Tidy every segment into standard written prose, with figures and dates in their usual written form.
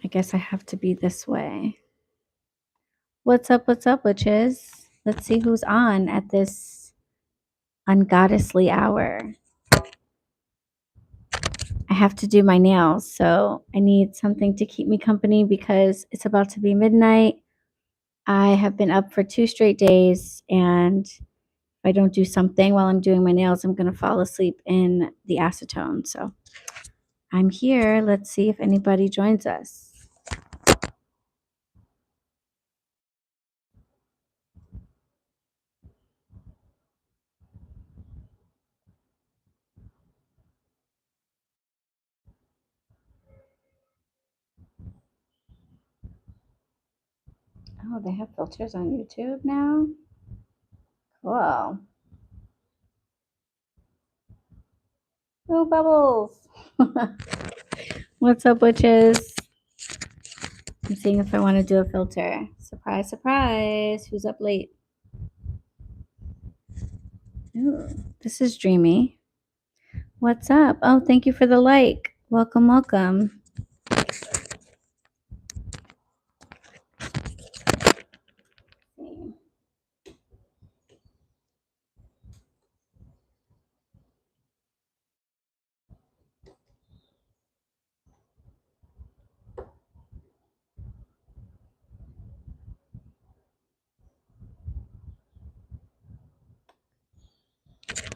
I guess I have to be this way. What's up, witches? Let's see who's on at this ungoddessly hour. I have to do my nails, so I need something to keep me company because it's about to be midnight. I have been up for 2 straight days, and if I don't do something while I'm doing my nails, I'm going to fall asleep in the acetone. So I'm here. Let's see if anybody joins us. Oh, they have filters on YouTube now? Cool. Oh, bubbles. What's up, witches? I'm seeing if I want to do a filter. Surprise, surprise. Who's up late? Ooh, this is dreamy. What's up? Oh, thank you for the like. Welcome, welcome.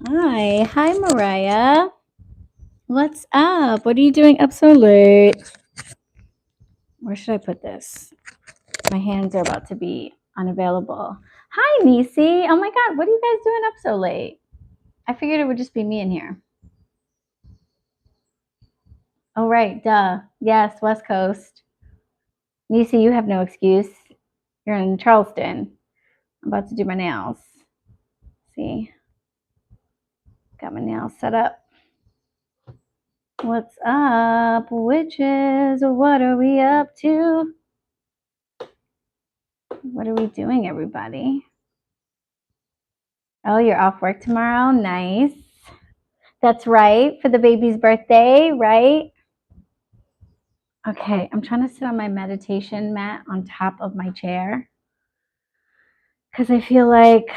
Hi, Mariah. What's up? What are you doing up so late? Where should I put this? My hands are about to be unavailable. Hi, Nisi. Oh my God, what are you guys doing up so late? I figured it would just be me in here. Oh, right, duh. Yes, West Coast. Nisi, you have no excuse. You're in Charleston. I'm about to do my nails. See? Got my nails set up. What's up, witches? What are we up to? What are we doing, everybody? Oh, you're off work tomorrow? Nice. That's right, for the baby's birthday, right? Okay, I'm trying to sit on my meditation mat on top of my chair because I feel like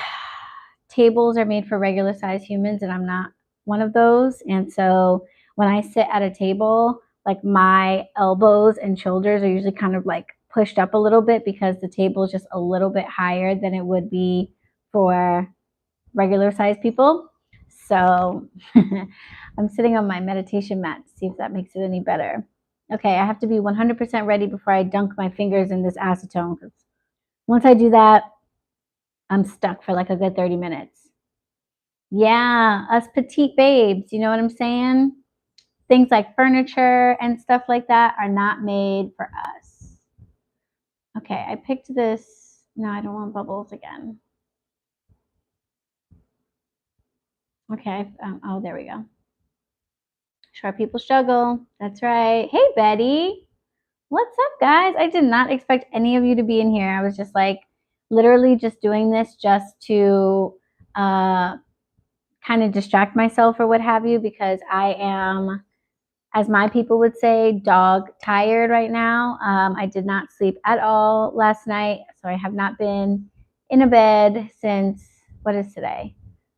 tables are made for regular size humans and I'm not one of those. And so when I sit at a table, like my elbows and shoulders are usually kind of like pushed up a little bit because the table is just a little bit higher than it would be for regular size people. So I'm sitting on my meditation mat to see if that makes it any better. Okay, I have to be 100% ready before I dunk my fingers in this acetone because once I do that, I'm stuck for like a good 30 minutes. Yeah, us petite babes, you know what I'm saying? Things like furniture and stuff like that are not made for us. Okay, I picked this. No, I don't want bubbles again. Okay, oh, there we go. Short people struggle. That's right. Hey, Betty. What's up, guys? I did not expect any of you to be in here. I was just like literally just doing this just to kind of distract myself or what have you because I am, as my people would say, dog tired right now. I did not sleep at all last night, so I have not been in a bed since, what is today?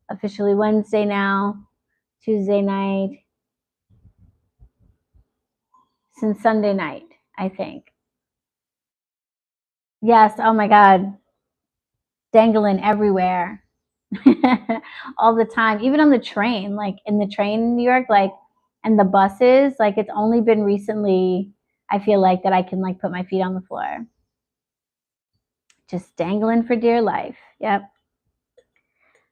Officially Wednesday now, Tuesday night, since Sunday night, I think. Yes, oh my God, dangling everywhere. All the time, even on the train, like in the train in New York, like, and the buses, like it's only been recently, I feel like that I can like put my feet on the floor. Just dangling for dear life. Yep.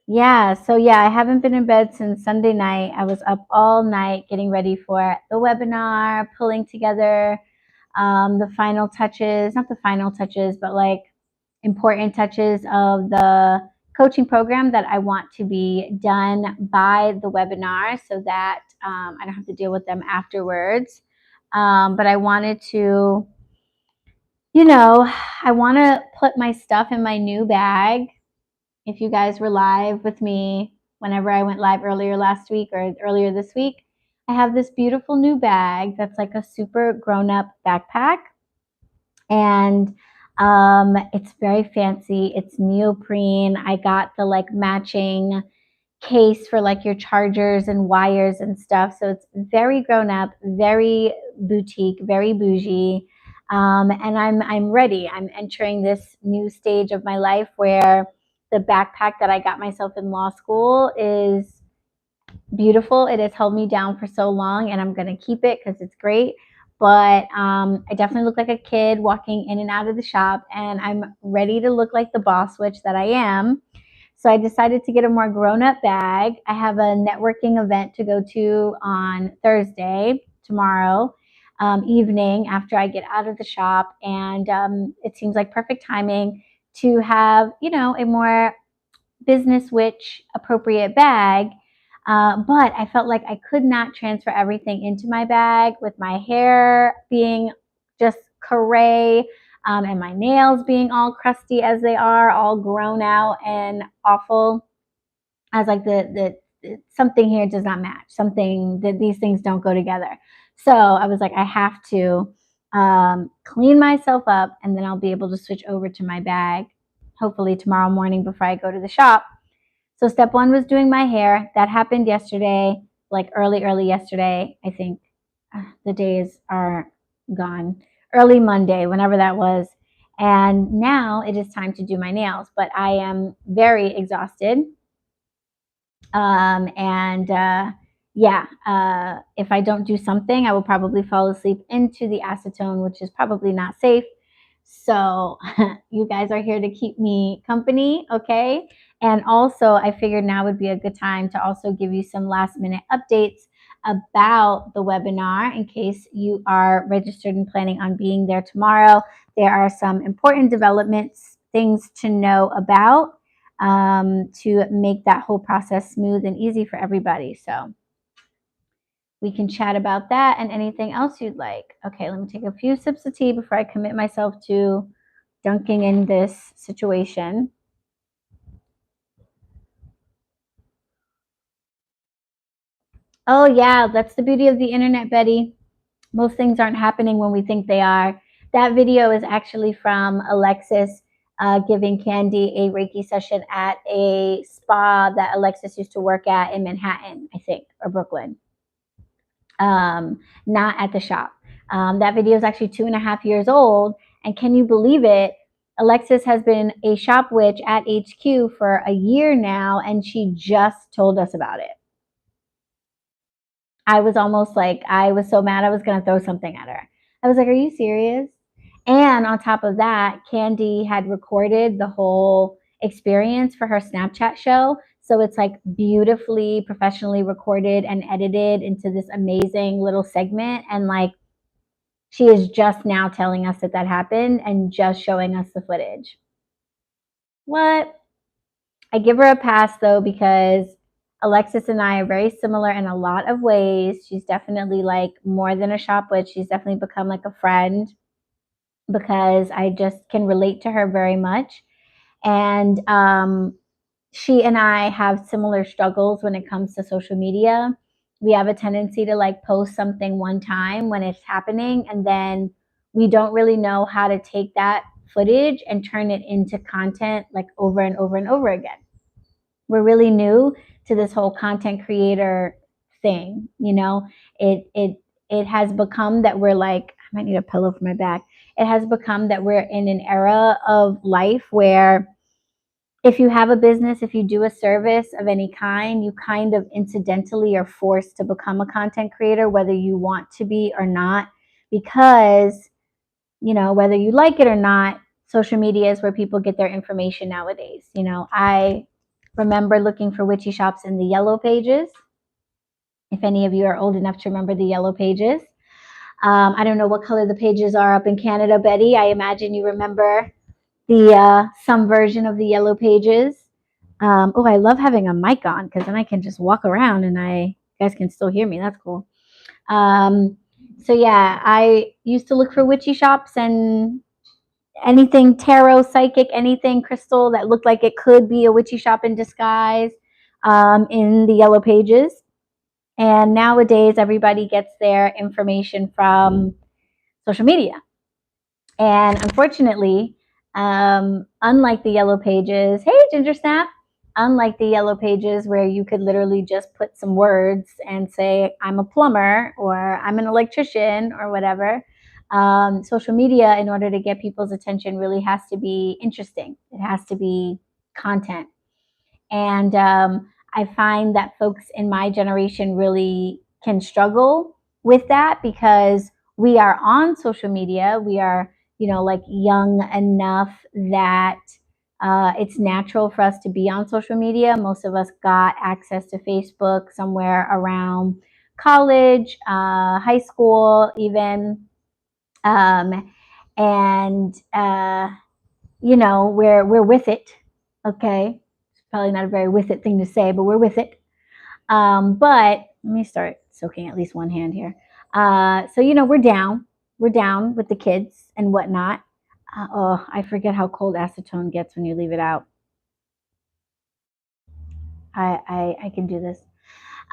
Yeah, so yeah, I haven't been in bed since Sunday night. I was up all night getting ready for the webinar, pulling together the final touches, not the final touches, but like important touches of the coaching program that I want to be done by the webinar so that I don't have to deal with them afterwards. But I wanted to, I want to put my stuff in my new bag. If you guys were live with me whenever I went live earlier last week or earlier this week, I have this beautiful new bag that's like a super grown-up backpack. And it's very fancy. It's neoprene. I got the like matching case for like your chargers and wires and stuff. So it's very grown up, very boutique, very bougie. And I'm ready. I'm entering this new stage of my life where the backpack that I got myself in law school is beautiful. It has held me down for so long, and I'm going to keep it because it's great. But I definitely look like a kid walking in and out of the shop, and I'm ready to look like the boss witch that I am. So I decided to get a more grown-up bag. I have a networking event to go to on Thursday, tomorrow evening after I get out of the shop. And it seems like perfect timing to have, a more business witch appropriate bag. But I felt like I could not transfer everything into my bag with my hair being just carré, and my nails being all crusty as they are, all grown out and awful. I was like, something here does not match. Something that these things don't go together. So I was like, I have to clean myself up, and then I'll be able to switch over to my bag, hopefully tomorrow morning before I go to the shop. So step one was doing my hair. That happened yesterday, like early yesterday. I think the days are gone. Early Monday, whenever that was. And now it is time to do my nails. But I am very exhausted. If I don't do something, I will probably fall asleep into the acetone, which is probably not safe. So you guys are here to keep me company, okay? And also, I figured now would be a good time to also give you some last minute updates about the webinar in case you are registered and planning on being there tomorrow. There are some important developments, things to know about to make that whole process smooth and easy for everybody. So we can chat about that and anything else you'd like. Okay, let me take a few sips of tea before I commit myself to dunking in this situation. Oh yeah, that's the beauty of the internet, Betty. Most things aren't happening when we think they are. That video is actually from Alexis giving Candy a Reiki session at a spa that Alexis used to work at in Manhattan, I think, or Brooklyn. Not at the shop. That video is actually 2.5 years old. And can you believe it? Alexis has been a shop witch at HQ for a year now, and she just told us about it. I was almost like, I was so mad I was going to throw something at her. I was like, are you serious? And on top of that, Candy had recorded the whole experience for her Snapchat show. So it's like beautifully, professionally recorded and edited into this amazing little segment. And like, she is just now telling us that that happened and just showing us the footage. What? I give her a pass though, because Alexis and I are very similar in a lot of ways. She's definitely like more than a shop witch. She's definitely become like a friend because I just can relate to her very much. And she and I have similar struggles when it comes to social media. We have a tendency to like post something one time when it's happening, and then we don't really know how to take that footage and turn it into content like over and over and over again. We're really new to this whole content creator thing. It has become that we're like, I might need a pillow for my back. It has become that we're in an era of life where if you have a business, if you do a service of any kind, you kind of incidentally are forced to become a content creator, whether you want to be or not, because, whether you like it or not, social media is where people get their information nowadays. I remember looking for witchy shops in the yellow pages. If any of you are old enough to remember the yellow pages. I don't know what color the pages are up in Canada, Betty. I imagine you remember the some version of the yellow pages. I love having a mic on because then I can just walk around and you guys can still hear me. That's cool. So yeah, I used to look for witchy shops and anything tarot, psychic, anything crystal that looked like it could be a witchy shop in disguise in the yellow pages. And nowadays, everybody gets their information from social media. And unfortunately, unlike the yellow pages, hey, Ginger Snap, unlike the yellow pages where you could literally just put some words and say, I'm a plumber or I'm an electrician or whatever, social media, in order to get people's attention, really has to be interesting. It has to be content. And I find that folks in my generation really can struggle with that because we are on social media. We are, like young enough that it's natural for us to be on social media. Most of us got access to Facebook somewhere around college, high school, even. And we're with it. Okay, it's probably not a very with it thing to say, but we're with it. But let me start soaking at least one hand here. So we're down with the kids and whatnot. Oh, I forget how cold acetone gets when you leave it out. I can do this.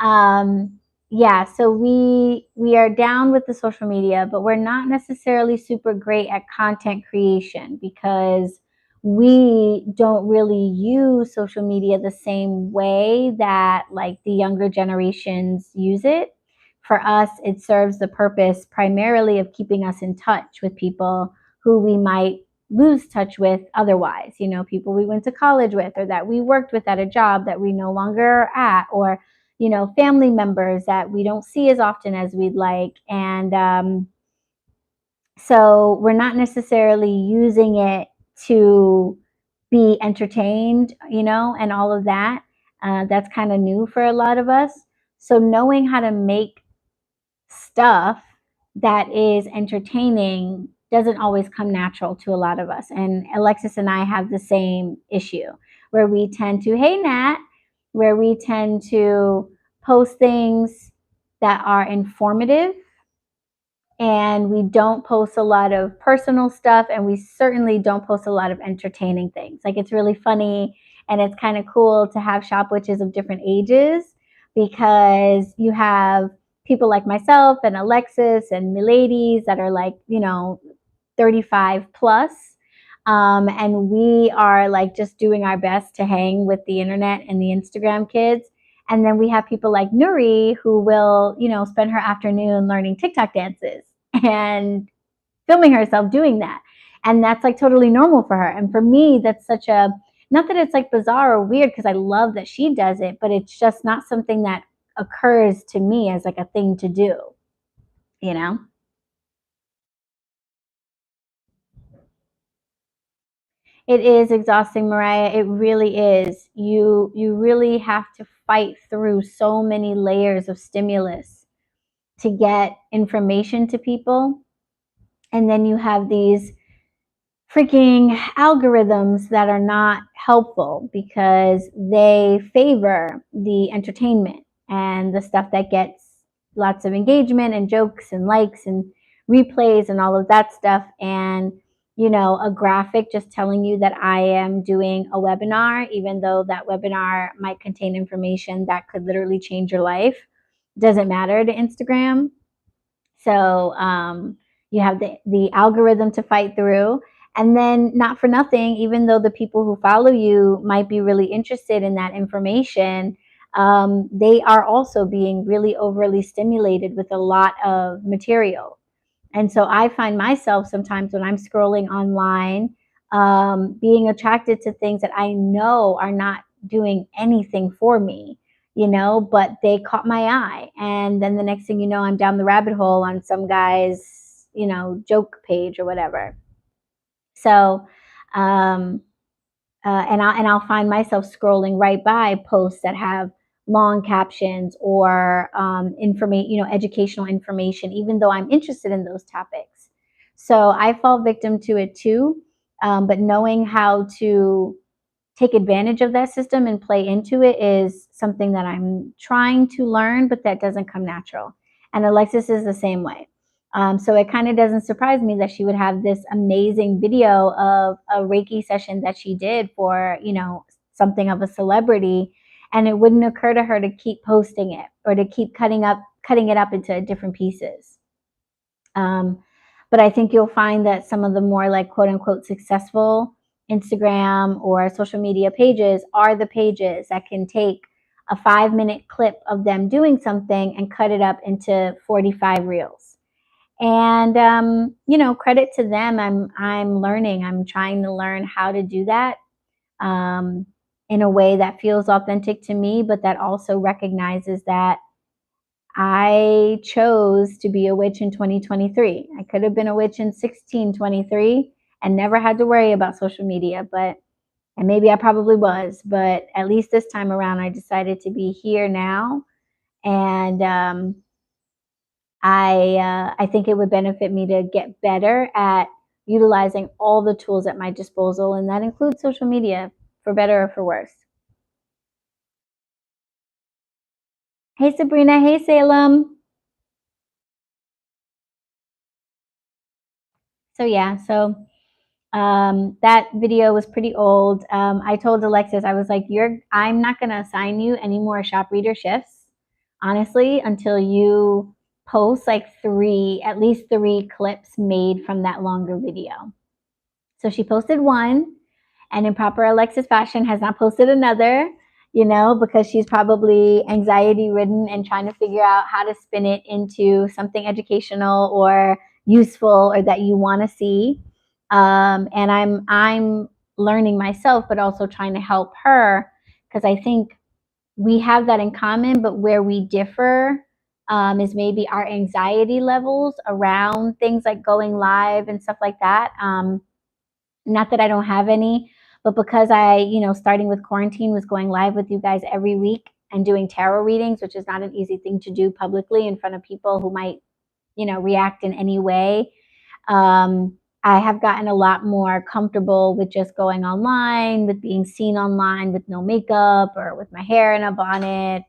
Um, yeah, so we are down with the social media, but we're not necessarily super great at content creation because we don't really use social media the same way that like the younger generations use it. For us, it serves the purpose primarily of keeping us in touch with people who we might lose touch with otherwise, people we went to college with or that we worked with at a job that we no longer are at, or family members that we don't see as often as we'd like. And so we're not necessarily using it to be entertained, and all of that. That's kind of new for a lot of us. So knowing how to make stuff that is entertaining doesn't always come natural to a lot of us. And Alexis and I have the same issue where we tend to, hey, Nat, where we tend to post things that are informative, and we don't post a lot of personal stuff, and we certainly don't post a lot of entertaining things. Like, it's really funny and it's kind of cool to have shop witches of different ages, because you have people like myself and Alexis and Miladies that are like 35 plus, and we are like just doing our best to hang with the internet and the Instagram kids. And then we have people like Nuri who will, spend her afternoon learning TikTok dances and filming herself doing that. And that's like totally normal for her. And for me, that's such a, not that it's like bizarre or weird, because I love that she does it, but it's just not something that occurs to me as like a thing to do, you know? It is exhausting, Mariah. It really is. You really have to fight through so many layers of stimulus to get information to people. And then you have these freaking algorithms that are not helpful because they favor the entertainment and the stuff that gets lots of engagement and jokes and likes and replays and all of that stuff. And a graphic just telling you that I am doing a webinar, even though that webinar might contain information that could literally change your life, doesn't matter to Instagram. So you have the algorithm to fight through. And then, not for nothing, even though the people who follow you might be really interested in that information, they are also being really overly stimulated with a lot of material. And so I find myself sometimes when I'm scrolling online, being attracted to things that I know are not doing anything for me, but they caught my eye. And then the next thing you know, I'm down the rabbit hole on some guy's, joke page or whatever. So, and I'll find myself scrolling right by posts that have long captions or information, educational information, even though I'm interested in those topics. So I fall victim to it too. But knowing how to take advantage of that system and play into it is something that I'm trying to learn, but that doesn't come natural. And Alexis is the same way. So it kind of doesn't surprise me that she would have this amazing video of a Reiki session that she did for, something of a celebrity. And it wouldn't occur to her to keep posting it or to keep cutting it up into different pieces. But I think you'll find that some of the more like quote unquote successful Instagram or social media pages are the pages that can take a 5-minute clip of them doing something and cut it up into 45 reels. And credit to them. I'm learning. I'm trying to learn how to do that um, in a way that feels authentic to me, but that also recognizes that I chose to be a witch in 2023. I could have been a witch in 1623 and never had to worry about social media, and maybe I probably was, but at least this time around, I decided to be here now. And I think it would benefit me to get better at utilizing all the tools at my disposal, and that includes social media, for better or for worse. Hey, Sabrina. Hey, Salem. So that video was pretty old. I told Alexis, I was like, I'm not going to assign you any more shop reader shifts, honestly, until you post like at least three clips made from that longer video. So she posted one, and in proper Alexis fashion has not posted another, because she's probably anxiety ridden and trying to figure out how to spin it into something educational or useful or that you want to see. And I'm learning myself, but also trying to help her, because I think we have that in common, but where we differ is maybe our anxiety levels around things like going live and stuff like that. Not that I don't have any, but because starting with quarantine, was going live with you guys every week and doing tarot readings, which is not an easy thing to do publicly in front of people who might, react in any way. I have gotten a lot more comfortable with just going online, with being seen online with no makeup or with my hair in a bonnet,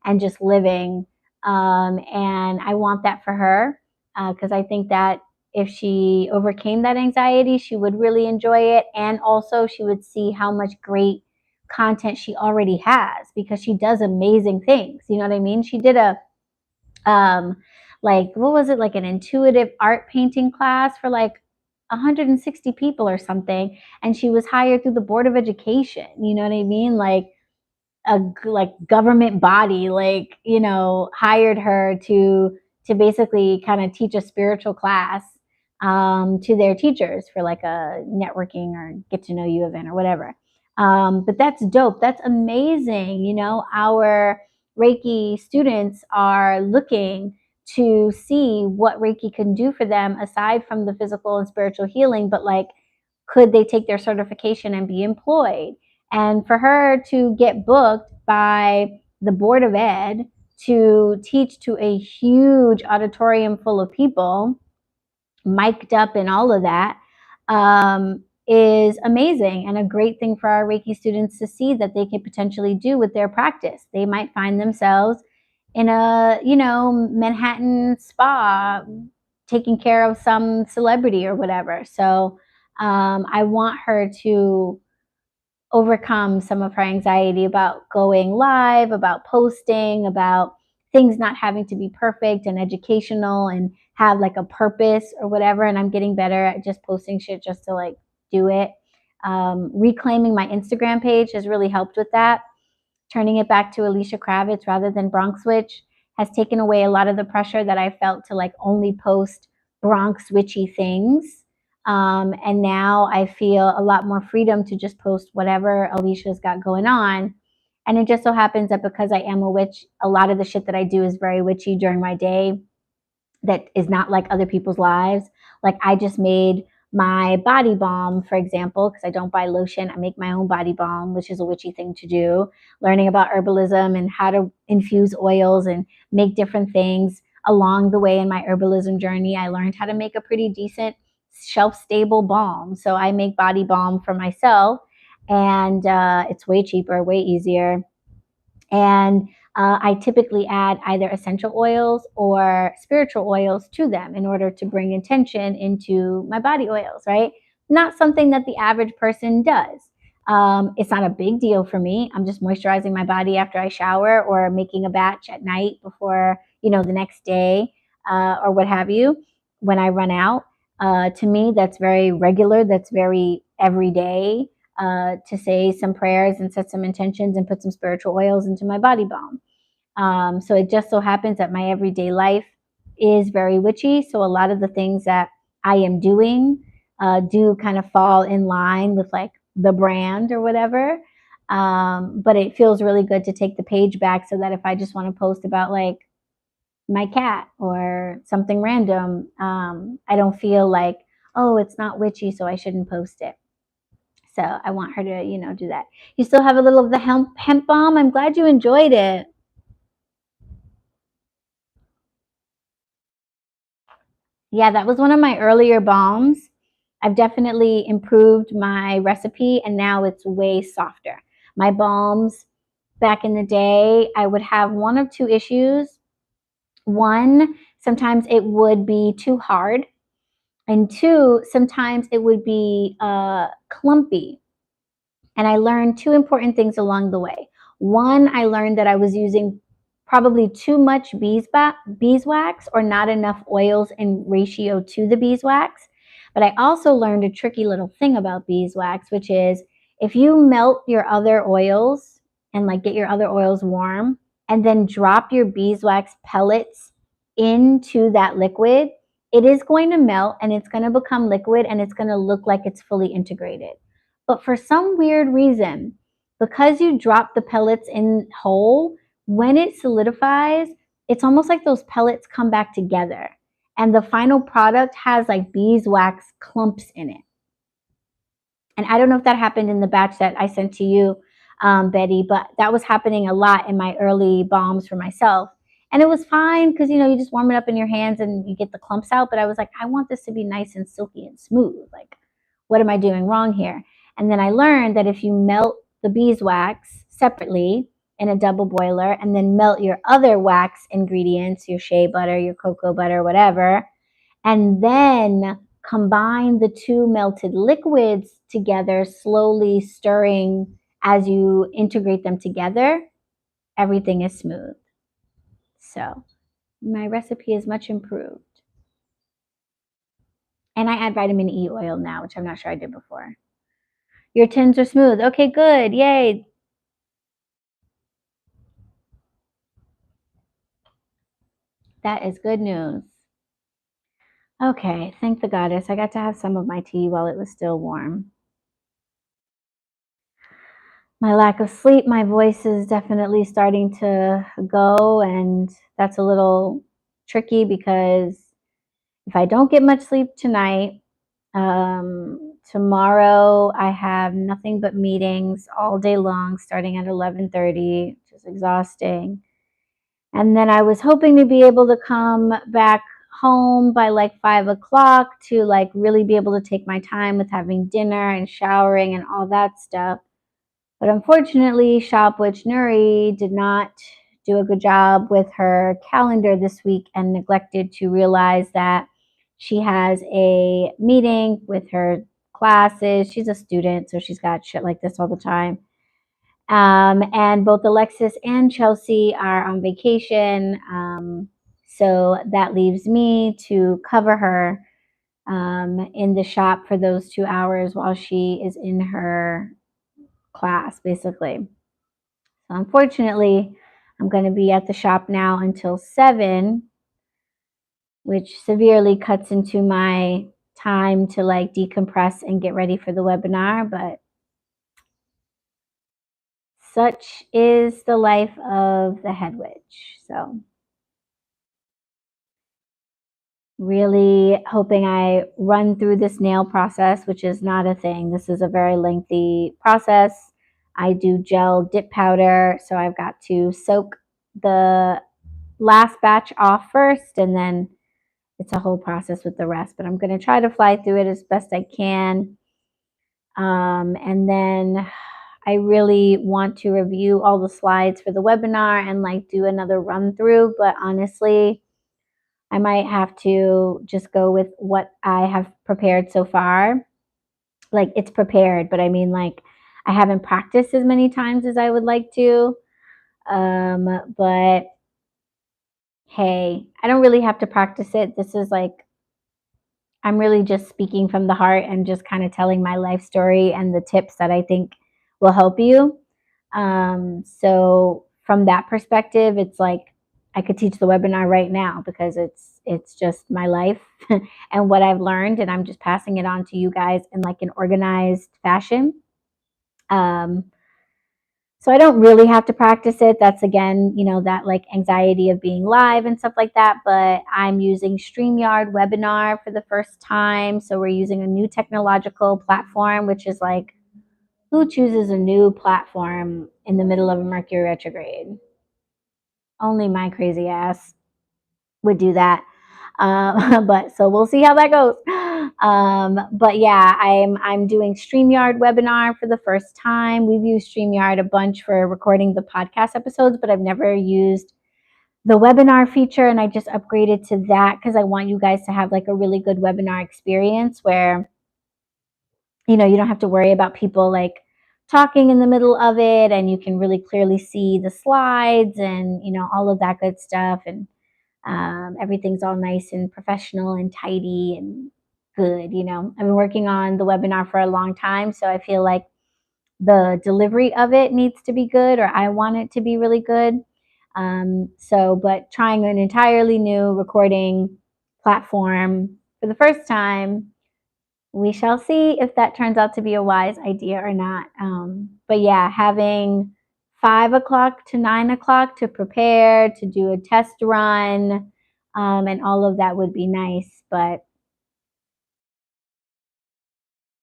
and just living. And I want that for her, because I think that if she overcame that anxiety, she would really enjoy it. And also, she would see how much great content she already has, because she does amazing things. You know what I mean? She did like, what was it, like an intuitive art painting class for like 160 people or something. And she was hired through the Board of Education. You know what I mean? Like, a government body, like, hired her to basically kind of teach a spiritual class to their teachers for like a networking or get to know you event or whatever. But that's dope. That's amazing. Our Reiki students are looking to see what Reiki can do for them aside from the physical and spiritual healing, but like, could they take their certification and be employed? And for her to get booked by the Board of Ed to teach to a huge auditorium full of people, mic'd up and all of that, is amazing, and a great thing for our Reiki students to see that they can potentially do with their practice. They might find themselves in a, Manhattan spa taking care of some celebrity or whatever. So I want her to overcome some of her anxiety about going live, about posting, about things not having to be perfect and educational and have like a purpose or whatever. And I'm getting better at just posting shit just to like do it. Reclaiming my Instagram page has really helped with that. Turning it back to Alysha Kravetz rather than BronxWitch has taken away a lot of the pressure that I felt to like only post Bronx witchy things. And now I feel a lot more freedom to just post whatever Alysha's got going on. And it just so happens that because I am a witch, a lot of the shit that I do is very witchy during my day that is not like other people's lives. Like, I just made my body balm, for example, because I don't buy lotion. I make my own body balm, which is a witchy thing to do. Learning about herbalism and how to infuse oils and make different things along the way in my herbalism journey, I learned how to make a pretty decent shelf-stable balm. So I make body balm for myself, and it's way cheaper, way easier. And I typically add either essential oils or spiritual oils to them in order to bring intention into my body oils, right? Not something that the average person does. It's not a big deal for me. I'm just moisturizing my body after I shower or making a batch at night before, the next day or what have you. when I run out. To me, that's very regular. That's very everyday, to say some prayers and set some intentions and put some spiritual oils into my body balm. So it just so happens that my everyday life is very witchy. So a lot of the things that I am doing do kind of fall in line with like the brand or whatever. But it feels really good to take the page back so that if I just want to post about like my cat or something random, I don't feel like, oh, it's not witchy, so I shouldn't post it. So I want her to, do that. You still have a little of the hemp balm. I'm glad you enjoyed it. Yeah, that was one of my earlier balms. I've definitely improved my recipe and now it's way softer. My balms back in the day, I would have one of two issues. One, sometimes it would be too hard. And two, sometimes it would be clumpy. And I learned two important things along the way. One, I learned that I was using probably too much beeswax or not enough oils in ratio to the beeswax. But I also learned a tricky little thing about beeswax, which is if you melt your other oils and like get your other oils warm and then drop your beeswax pellets into that liquid, it is going to melt and it's going to become liquid and it's going to look like it's fully integrated. But for some weird reason, because you drop the pellets in whole, when it solidifies, it's almost like those pellets come back together. And the final product has like beeswax clumps in it. And I don't know if that happened in the batch that I sent to you, Betty, but that was happening a lot in my early balms for myself. And it was fine because, you just warm it up in your hands and you get the clumps out. But I was like, I want this to be nice and silky and smooth. Like, what am I doing wrong here? And then I learned that if you melt the beeswax separately in a double boiler and then melt your other wax ingredients, your shea butter, your cocoa butter, whatever, and then combine the two melted liquids together, slowly stirring as you integrate them together, everything is smooth. So my recipe is much improved. And I add vitamin E oil now, which I'm not sure I did before. Your tins are smooth. Okay, good. Yay. That is good news. Okay, thank the goddess. I got to have some of my tea while it was still warm. My lack of sleep, my voice is definitely starting to go, and that's a little tricky because if I don't get much sleep tonight, tomorrow I have nothing but meetings all day long, starting at 11:30, which is exhausting. And then I was hoping to be able to come back home by like 5 o'clock to like really be able to take my time with having dinner and showering and all that stuff. But unfortunately, Shop Witch Nuri did not do a good job with her calendar this week and neglected to realize that she has a meeting with her classes. She's a student, so she's got shit like this all the time. And both Alexis and Chelsea are on vacation. So that leaves me to cover her in the shop for those 2 hours while she is in her class, basically. So unfortunately, I'm going to be at the shop now until 7, which severely cuts into my time to like decompress and get ready for the webinar. But such is the life of the head witch. So really hoping I run through this nail process, which is not a thing. This is a very lengthy process. I do gel dip powder, so I've got to soak the last batch off first, and then it's a whole process with the rest. But I'm going to try to fly through it as best I can. And then I really want to review all the slides for the webinar and like do another run through. But honestly, I might have to just go with what I have prepared so far. Like it's prepared, but I mean like I haven't practiced as many times as I would like to. But hey, I don't really have to practice it. This is like I'm really just speaking from the heart and just kind of telling my life story and the tips that I think will help you. So from that perspective, it's like I could teach the webinar right now because it's just my life and what I've learned, and I'm just passing it on to you guys in like an organized fashion. Um, so I don't really have to practice it. That's again, that like anxiety of being live and stuff like that. But I'm using StreamYard webinar for the first time. So we're using a new technological platform, which is like, who chooses a new platform in the middle of a Mercury retrograde? Only my crazy ass would do that. But so we'll see how that goes. But yeah, I'm doing StreamYard webinar for the first time. We've used StreamYard a bunch for recording the podcast episodes, but I've never used the webinar feature, and I just upgraded to that because I want you guys to have like a really good webinar experience where you don't have to worry about people like talking in the middle of it, and you can really clearly see the slides and all of that good stuff, and everything's all nice and professional and tidy and good. I've been working on the webinar for a long time, so I feel like the delivery of it needs to be good, or I want it to be really good. But trying an entirely new recording platform for the first time, we shall see if that turns out to be a wise idea or not. But yeah, having 5 o'clock to 9 o'clock to prepare, to do a test run, and all of that would be nice, but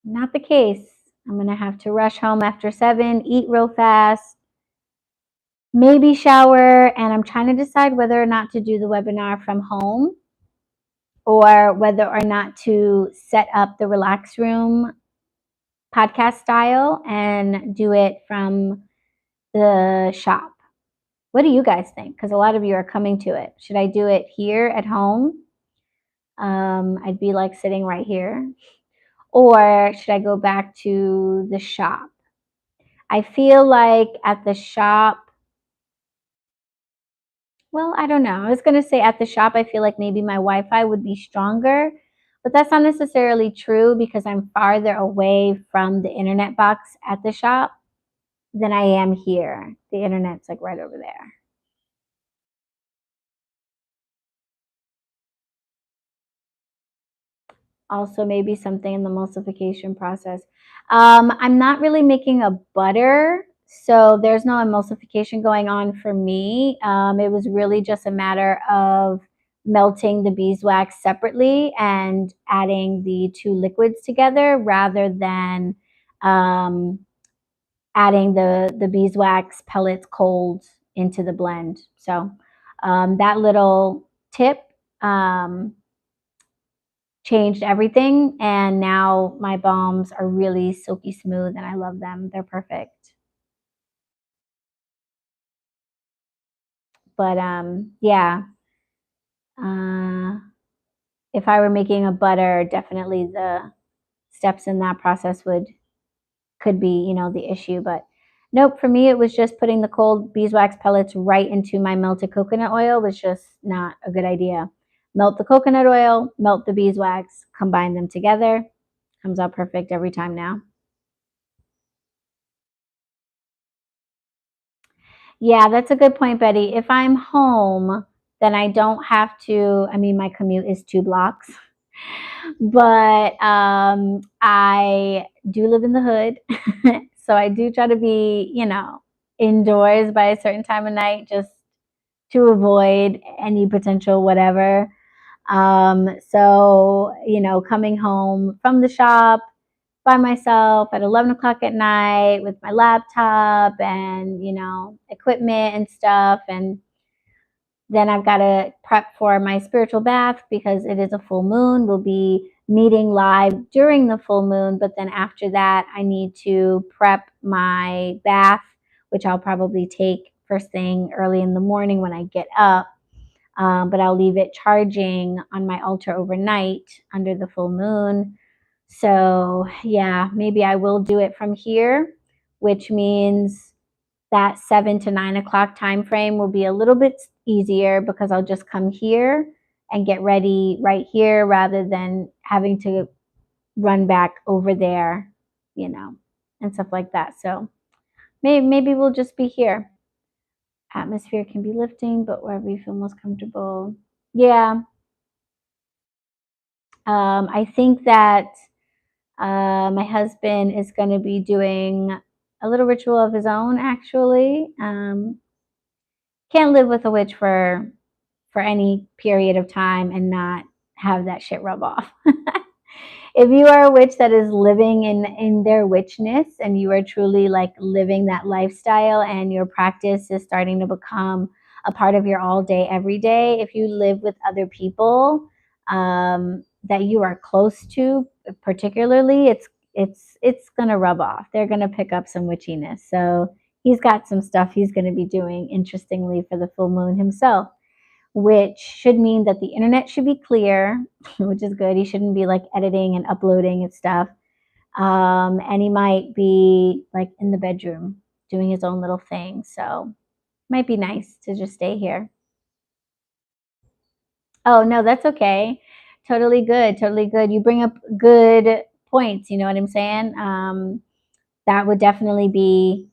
not the case. I'm going to have to rush home after 7, eat real fast, maybe shower, and I'm trying to decide whether or not to do the webinar from home or whether or not to set up the relax room podcast style and do it from the shop. What do you guys think? Because a lot of you are coming to it. Should I do it here at home? I'd be like sitting right here. Or should I go back to the shop? I feel like at the shop, well, I don't know. I was going to say at the shop, I feel like maybe my Wi-Fi would be stronger, but that's not necessarily true because I'm farther away from the internet box at the shop than I am here. The internet's like right over there. Also, maybe something in the emulsification process. I'm not really making a butter, so there's no emulsification going on for me. It was really just a matter of melting the beeswax separately and adding the two liquids together rather than um, adding the beeswax pellets cold into the blend. So that little tip changed everything, and now my balms are really silky smooth and I love them. They're perfect. But yeah, uh, if I were making a butter, definitely the steps in that process could be the issue. But nope, for me it was just putting the cold beeswax pellets right into my melted coconut oil was just not a good idea. Melt the coconut oil, melt the beeswax, combine them together. Comes out perfect every time now. Yeah, that's a good point, Betty. If I'm home, then I don't have to, I mean, my commute is 2 blocks, but I do live in the hood. So I do try to be, indoors by a certain time of night just to avoid any potential whatever. So, coming home from the shop by myself at 11 o'clock at night with my laptop and, equipment and stuff. And then I've got to prep for my spiritual bath because it is a full moon. We'll be meeting live during the full moon, but then after that, I need to prep my bath, which I'll probably take first thing early in the morning when I get up. But I'll leave it charging on my altar overnight under the full moon. So, yeah, maybe I will do it from here, which means that 7 to 9 o'clock time frame will be a little bit easier because I'll just come here and get ready right here rather than having to run back over there, and stuff like that. So maybe we'll just be here. Atmosphere can be lifting, but wherever you feel most comfortable. Yeah. I think that my husband is going to be doing a little ritual of his own, actually. Can't live with a witch for any period of time and not have that shit rub off. If you are a witch that is living in their witchness and you are truly like living that lifestyle and your practice is starting to become a part of your all day every day, if you live with other people that you are close to, particularly, it's gonna rub off. They're gonna pick up some witchiness. So he's got some stuff he's gonna be doing, interestingly, for the full moon himself, which should mean that the internet should be clear, which is good. He shouldn't be like editing and uploading and stuff. And he might be like in the bedroom doing his own little thing. So might be nice to just stay here. Oh, no, that's okay. Totally good. Totally good. You bring up good points. You know what I'm saying? That would definitely be.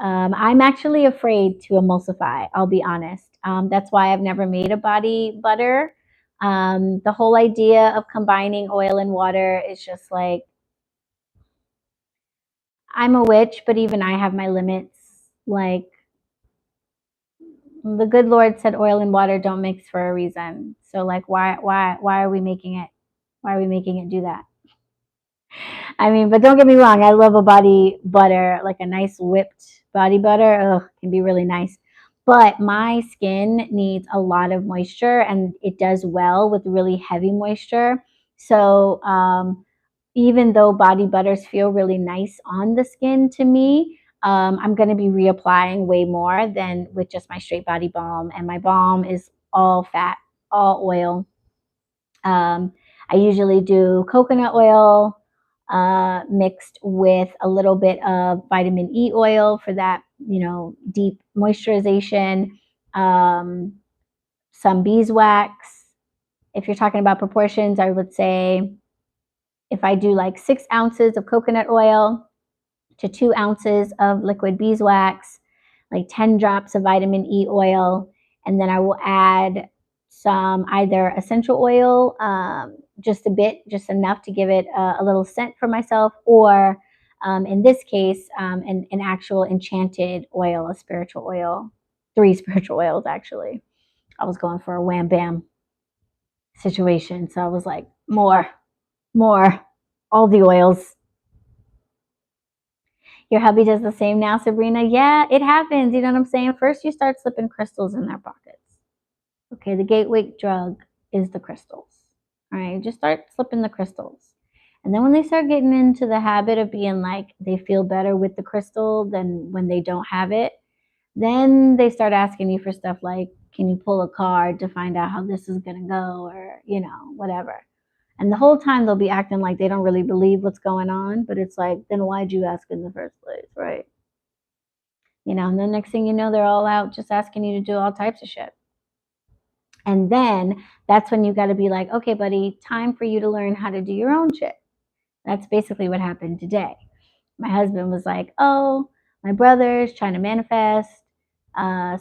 I'm actually afraid to emulsify, I'll be honest. That's why I've never made a body butter. The whole idea of combining oil and water is just like, I'm a witch, but even I have my limits. Like, the good Lord said oil and water don't mix for a reason. So like, why are we making it? Why are we making it do that? I mean, but don't get me wrong. I love a body butter, like a nice whipped body butter. Ugh, can be really nice. But my skin needs a lot of moisture, and it does well with really heavy moisture. So even though body butters feel really nice on the skin to me, I'm going to be reapplying way more than with just my straight body balm. And my balm is all fat, all oil. I usually do coconut oil mixed with a little bit of vitamin E oil for that, deep moisturization. Some beeswax. If you're talking about proportions, I would say if I do like 6 ounces of coconut oil to 2 ounces of liquid beeswax, like 10 drops of vitamin E oil, and then I will add some either essential oil, just a bit, just enough to give it a little scent for myself, or in this case, an actual enchanted oil, a spiritual oil, 3 spiritual oils actually. I was going for a wham bam situation, so I was like, more, all the oils. Your hubby does the same now, Sabrina. Yeah, it happens. You know what I'm saying? First, you start slipping crystals in their pockets. Okay, the gateway drug is the crystals. All right, just start slipping the crystals. And then when they start getting into the habit of being like they feel better with the crystal than when they don't have it, then they start asking you for stuff like, can you pull a card to find out how this is going to go, or, whatever. And the whole time they'll be acting like they don't really believe what's going on, but it's like, then why'd you ask in the first place, right? And the next thing you know, they're all out just asking you to do all types of shit. And then that's when you got to be like, okay, buddy, time for you to learn how to do your own shit. That's basically what happened today. My husband was like, oh, my brother's trying to manifest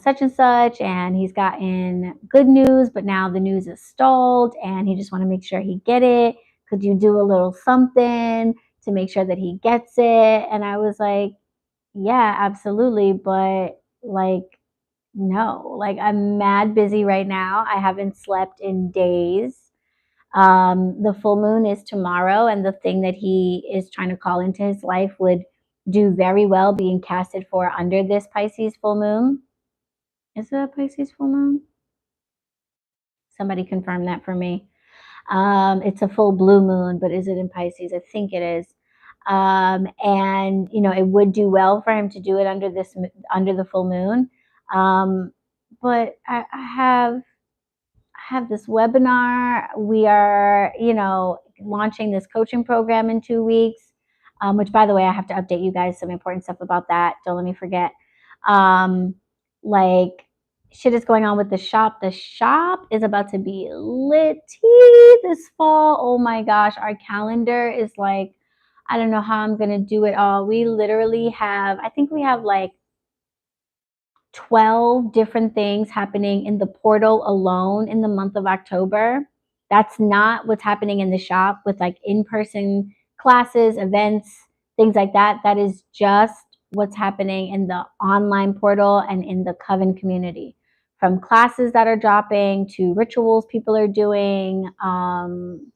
such and such, and he's gotten good news, but now the news is stalled, and he just want to make sure he get it. Could you do a little something to make sure that he gets it? And I was like, yeah, absolutely, but like, no, like I'm mad busy right now. I haven't slept in days. The full moon is tomorrow, and the thing that he is trying to call into his life would do very well being casted for under this Pisces full moon. Is it a Pisces full moon? Somebody confirm that for me. It's a full blue moon, but is it in Pisces? I think it is. And it would do well for him to do it under the full moon. But I have this webinar. We are, launching this coaching program in 2 weeks, which, by the way, I have to update you guys some important stuff about that. Don't let me forget. Like, shit is going on with the shop. The shop is about to be litty this fall. Oh my gosh, our calendar is like, I don't know how I'm gonna do it all. We literally have, I think we have like 12 different things happening in the portal alone in the month of October. That's not what's happening in the shop with like in-person classes, events, things like that. That is just what's happening in the online portal and in the Coven community. From classes that are dropping to rituals people are doing,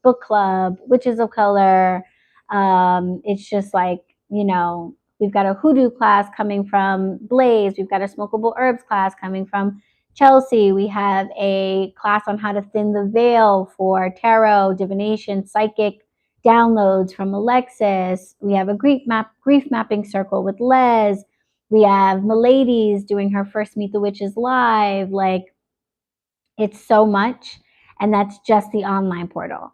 book club, witches of color. It's just like, you know, we've got a hoodoo class coming from Blaze. We've got a smokable herbs class coming from Chelsea. We have a class on how to thin the veil for tarot, divination, psychic downloads from Alexis. We have a grief mapping circle with Les. We have Milady's doing her first Meet the Witches live. Like, it's so much, and that's just the online portal.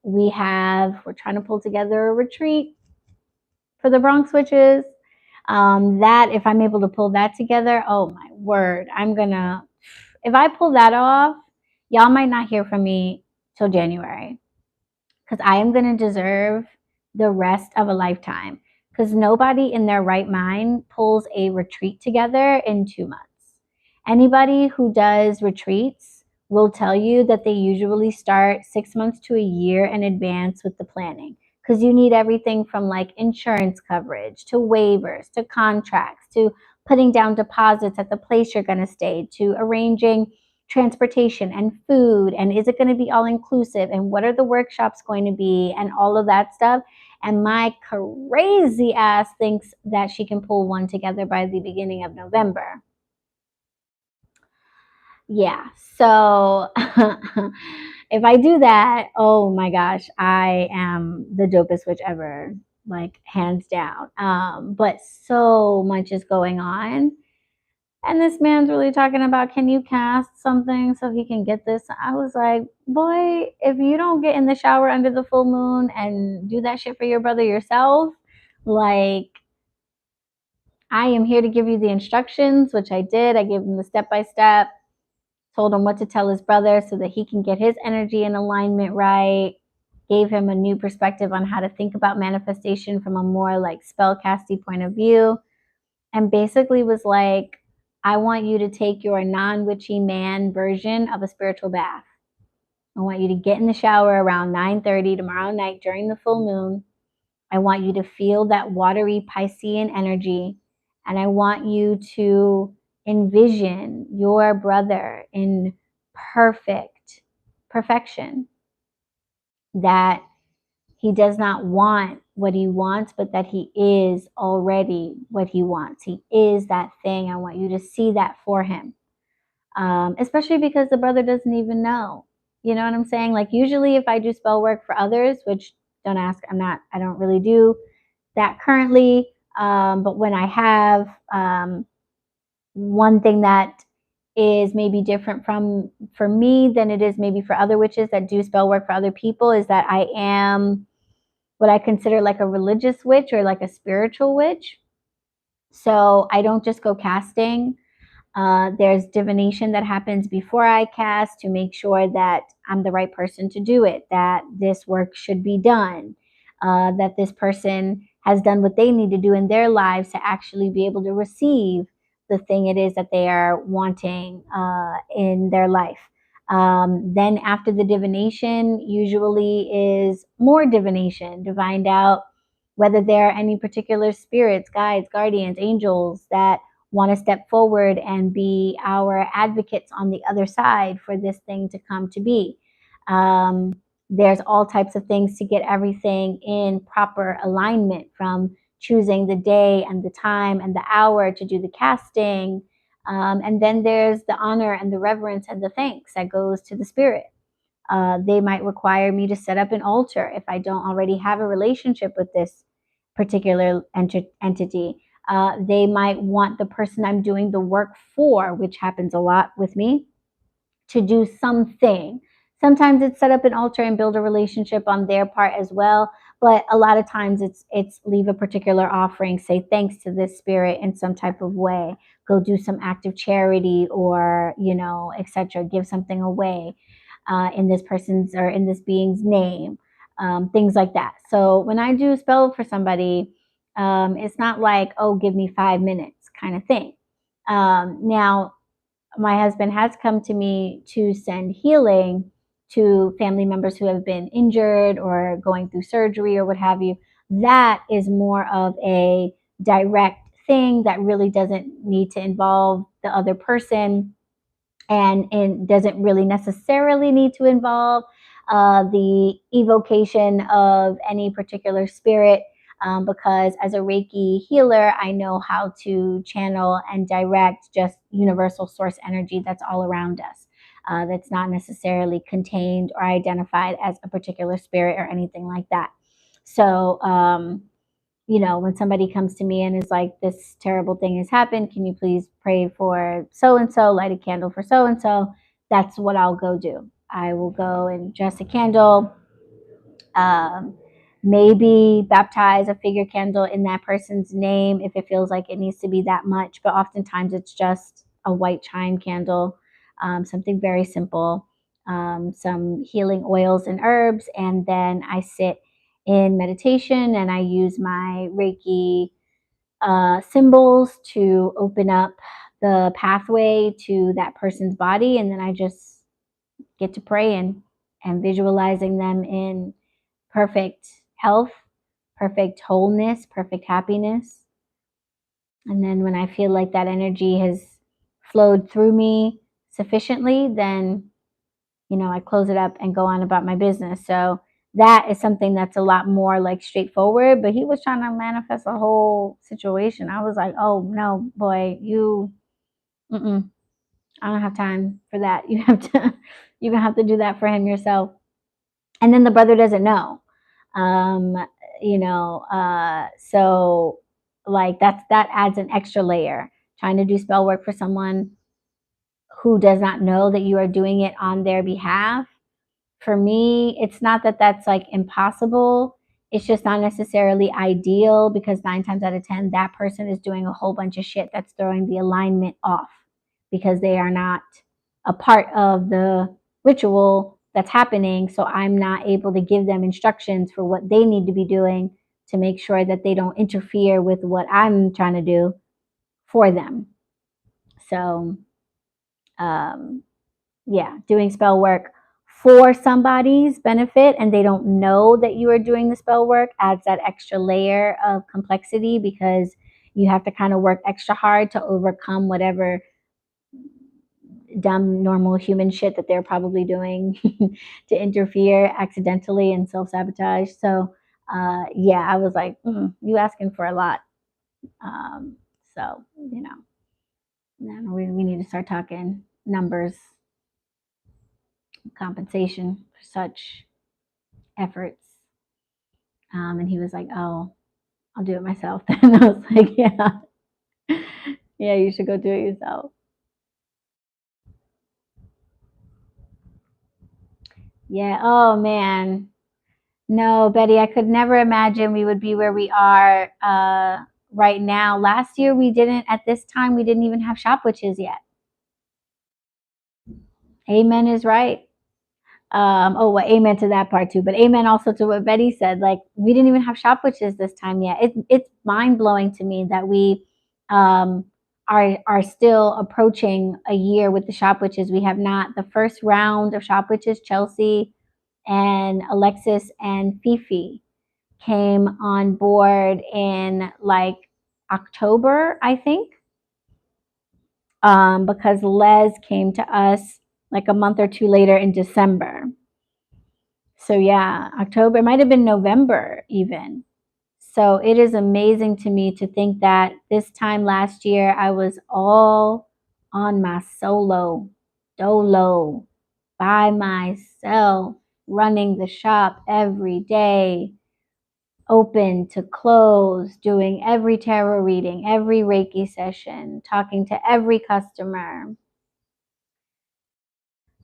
We're trying to pull together a retreat for the Bronx Witches. That, if I'm able to pull that together, oh my word, if I pull that off, y'all might not hear from me till January, because I am going to deserve the rest of a lifetime, because nobody in their right mind pulls a retreat together in 2 months. Anybody who does retreats will tell you that they usually start 6 months to a year in advance with the planning, because you need everything from like insurance coverage to waivers to contracts to putting down deposits at the place you're going to stay to arranging transportation and food, and is it going to be all inclusive, and what are the workshops going to be, and all of that stuff. And my crazy ass thinks that she can pull one together by the beginning of November. Yeah, so if I do that, oh my gosh, I am the dopest witch ever, like hands down. But so much is going on. And this man's really talking about, can you cast something so he can get this? I was like, boy, if you don't get in the shower under the full moon and do that shit for your brother yourself, like, I am here to give you the instructions, which I did. I gave him the step-by-step, told him what to tell his brother so that he can get his energy and alignment right, gave him a new perspective on how to think about manifestation from a more like spellcasty point of view, and basically was like, I want you to take your non-witchy man version of a spiritual bath. I want you to get in the shower around 9:30 tomorrow night during the full moon. I want you to feel that watery Piscean energy, and I want you to envision your brother in perfection, that he does not want what he wants, but that he is already what he wants. He is that thing. I want you to see that for him. Especially because the brother doesn't even know. You know what I'm saying? Like, usually if I do spell work for others, which don't ask, I don't really do that currently. But when I have, one thing that is maybe different for me than it is maybe for other witches that do spell work for other people is that I am what I consider like a religious witch or like a spiritual witch. So I don't just go casting. There's divination that happens before I cast to make sure that I'm the right person to do it, that this work should be done, that this person has done what they need to do in their lives to actually be able to receive the thing it is that they are wanting in their life. Then after the divination usually is more divination to find out whether there are any particular spirits, guides, guardians, angels that want to step forward and be our advocates on the other side for this thing to come to be. There's all types of things to get everything in proper alignment, from choosing the day and the time and the hour to do the casting. And then there's the honor and the reverence and the thanks that goes to the spirit. They might require me to set up an altar if I don't already have a relationship with this particular entity. They might want the person I'm doing the work for, which happens a lot with me, to do something. Sometimes it's set up an altar and build a relationship on their part as well. But a lot of times it's leave a particular offering, say thanks to this spirit in some type of way, go do some act of charity, or etc., give something away in this person's or in this being's name, things like that. So when I do spell for somebody, it's not like, oh, give me 5 minutes kind of thing. Now, my husband has come to me to send healing to family members who have been injured or going through surgery or what have you. That is more of a direct thing that really doesn't need to involve the other person, and doesn't really necessarily need to involve the evocation of any particular spirit, because as a Reiki healer, I know how to channel and direct just universal source energy that's all around us. That's not necessarily contained or identified as a particular spirit or anything like that. So, when somebody comes to me and is like, this terrible thing has happened, can you please pray for so and so, light a candle for so and so? That's what I'll go do. I will go and dress a candle, um, maybe baptize a figure candle in that person's name if it feels like it needs to be that much. But oftentimes it's just a white chime candle, something very simple, some healing oils and herbs. And then I sit in meditation and I use my Reiki symbols to open up the pathway to that person's body. And then I just get to praying and visualizing them in perfect health, perfect wholeness, perfect happiness. And then when I feel like that energy has flowed through me sufficiently, then, I close it up and go on about my business. So that is something that's a lot more like straightforward. But he was trying to manifest a whole situation. I was like, oh no, boy, mm-mm, I don't have time for that. You're gonna have to do that for him yourself. And then the brother doesn't know. Um, so like that adds an extra layer. Trying to do spell work for someone who does not know that you are doing it on their behalf. For me, it's not that that's like impossible. It's just not necessarily ideal, because 9 times out of 10, that person is doing a whole bunch of shit that's throwing the alignment off, because they are not a part of the ritual that's happening. So I'm not able to give them instructions for what they need to be doing to make sure that they don't interfere with what I'm trying to do for them. So, um, yeah, doing spell work for somebody's benefit and they don't know that you are doing the spell work adds that extra layer of complexity, because you have to kind of work extra hard to overcome whatever dumb normal human shit that they're probably doing to interfere accidentally and self-sabotage. So yeah, I was like, you asking for a lot. So we need to start talking numbers, compensation for such efforts. And he was like, oh, I'll do it myself then. I was like, yeah, you should go do it yourself. Yeah. Oh man. No, Betty, I could never imagine we would be where we are right now. Last year at this time, we didn't even have shop witches yet. Amen is right. Oh, well, amen to that part too, but amen also to what Betty said. Like, we didn't even have shop witches this time yet. It's mind blowing to me that we um, are still approaching a year with the shop witches. We have not. The first round of shop witches, Chelsea and Alexis and Fifi, came on board in like October, I think, because Les came to us like a month or two later in December. So yeah, October, it might have been November even. So it is amazing to me to think that this time last year I was all on my dolo, by myself, running the shop every day, open to close, doing every tarot reading, every Reiki session, talking to every customer.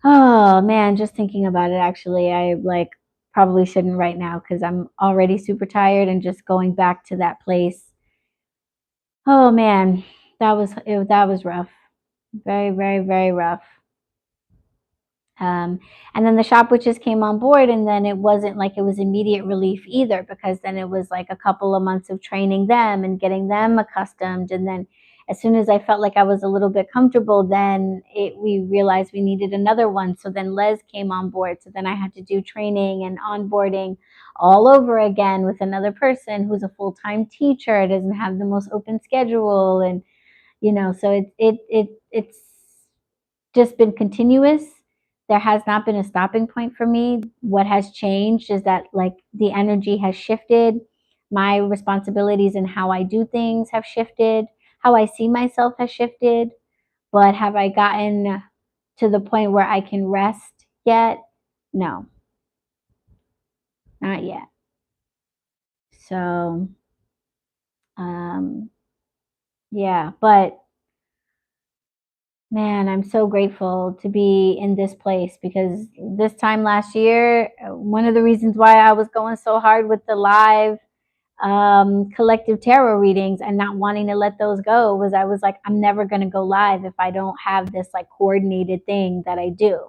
Oh man, just thinking about it, actually, I like probably shouldn't right now because I'm already super tired and just going back to that place. Oh man, that was rough. Very, very, very rough. And then the shop witches came on board, and then it wasn't like it was immediate relief either, because then it was like a couple of months of training them and getting them accustomed. And then as soon as I felt like I was a little bit comfortable, then we realized we needed another one. So then Les came on board. So then I had to do training and onboarding all over again with another person who's a full-time teacher, doesn't have the most open schedule. And, so it's just been continuous. There has not been a stopping point for me. What has changed is that like the energy has shifted. My responsibilities and how I do things have shifted. How I see myself has shifted. But have I gotten to the point where I can rest yet? No, not yet. So, yeah, but man, I'm so grateful to be in this place, because this time last year, one of the reasons why I was going so hard with the live collective tarot readings and not wanting to let those go was I was like, I'm never going to go live if I don't have this like coordinated thing that I do.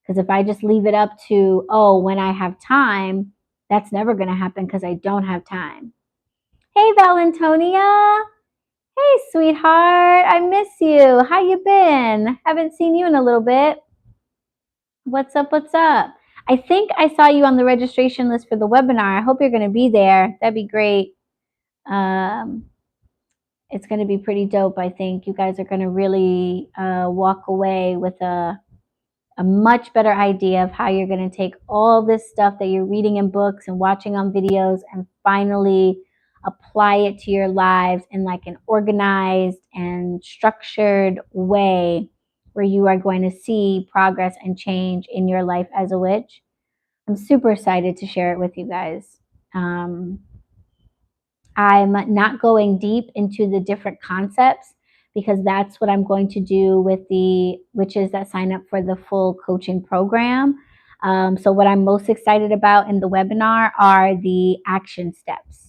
Because if I just leave it up to, oh, when I have time, that's never going to happen because I don't have time. Hey, Valentonia. Hey, sweetheart, I miss you. How you been? Haven't seen you in a little bit. What's up? What's up? I think I saw you on the registration list for the webinar. I hope you're going to be there. That'd be great. It's going to be pretty dope. I think you guys are going to really walk away with a much better idea of how you're going to take all this stuff that you're reading in books and watching on videos and finally apply it to your lives in like an organized and structured way where you are going to see progress and change in your life as a witch. I'm super excited to share it with you guys. I'm not going deep into the different concepts because that's what I'm going to do with the witches that sign up for the full coaching program. So what I'm most excited about in the webinar are the action steps.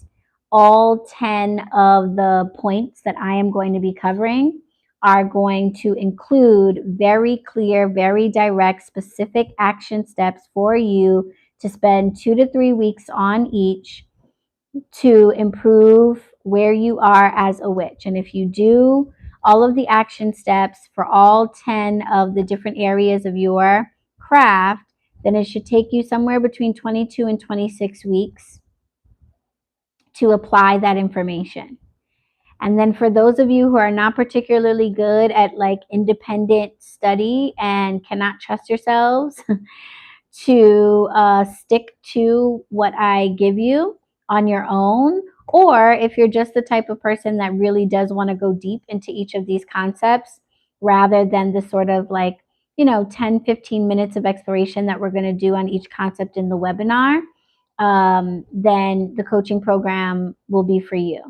All 10 of the points that I am going to be covering are going to include very clear, very direct, specific action steps for you to spend 2 to 3 weeks on each to improve where you are as a witch. And if you do all of the action steps for all 10 of the different areas of your craft, then it should take you somewhere between 22 and 26 weeks to apply that information. And then for those of you who are not particularly good at like independent study and cannot trust yourselves to stick to what I give you on your own, or if you're just the type of person that really does want to go deep into each of these concepts rather than the sort of like, 10, 15 minutes of exploration that we're going to do on each concept in the webinar, then the coaching program will be for you.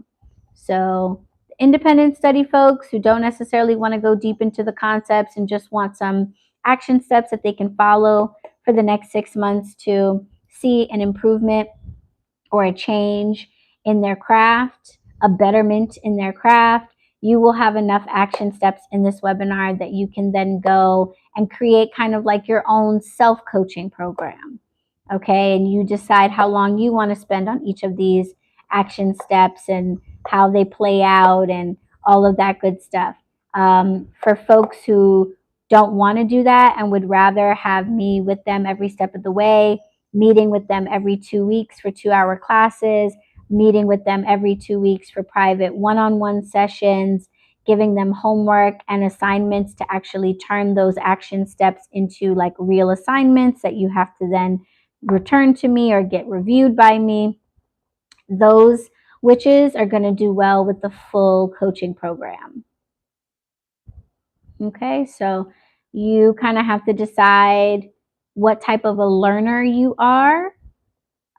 So independent study folks who don't necessarily want to go deep into the concepts and just want some action steps that they can follow for the next 6 months to see an improvement or a change in their craft, a betterment in their craft, you will have enough action steps in this webinar that you can then go and create kind of like your own self-coaching program. Okay, and you decide how long you want to spend on each of these action steps and how they play out and all of that good stuff. For folks who don't want to do that and would rather have me with them every step of the way, meeting with them every 2 weeks for 2-hour classes, meeting with them every 2 weeks for private one-on-one sessions, giving them homework and assignments to actually turn those action steps into like real assignments that you have to then return to me or get reviewed by me. Those witches are going to do well with the full coaching program. Okay, so you kind of have to decide what type of a learner you are.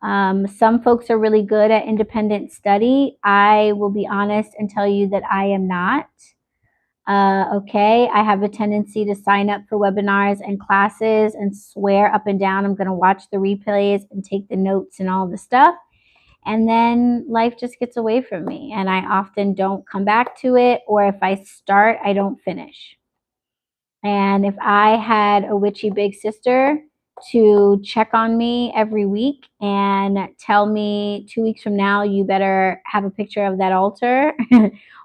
Some folks are really good at independent study. I will be honest and tell you that I am not. Okay, I have a tendency to sign up for webinars and classes and swear up and down I'm going to watch the replays and take the notes and all the stuff. And then life just gets away from me and I often don't come back to it, or if I start, I don't finish. And if I had a witchy big sister to check on me every week and tell me 2 weeks from now, you better have a picture of that altar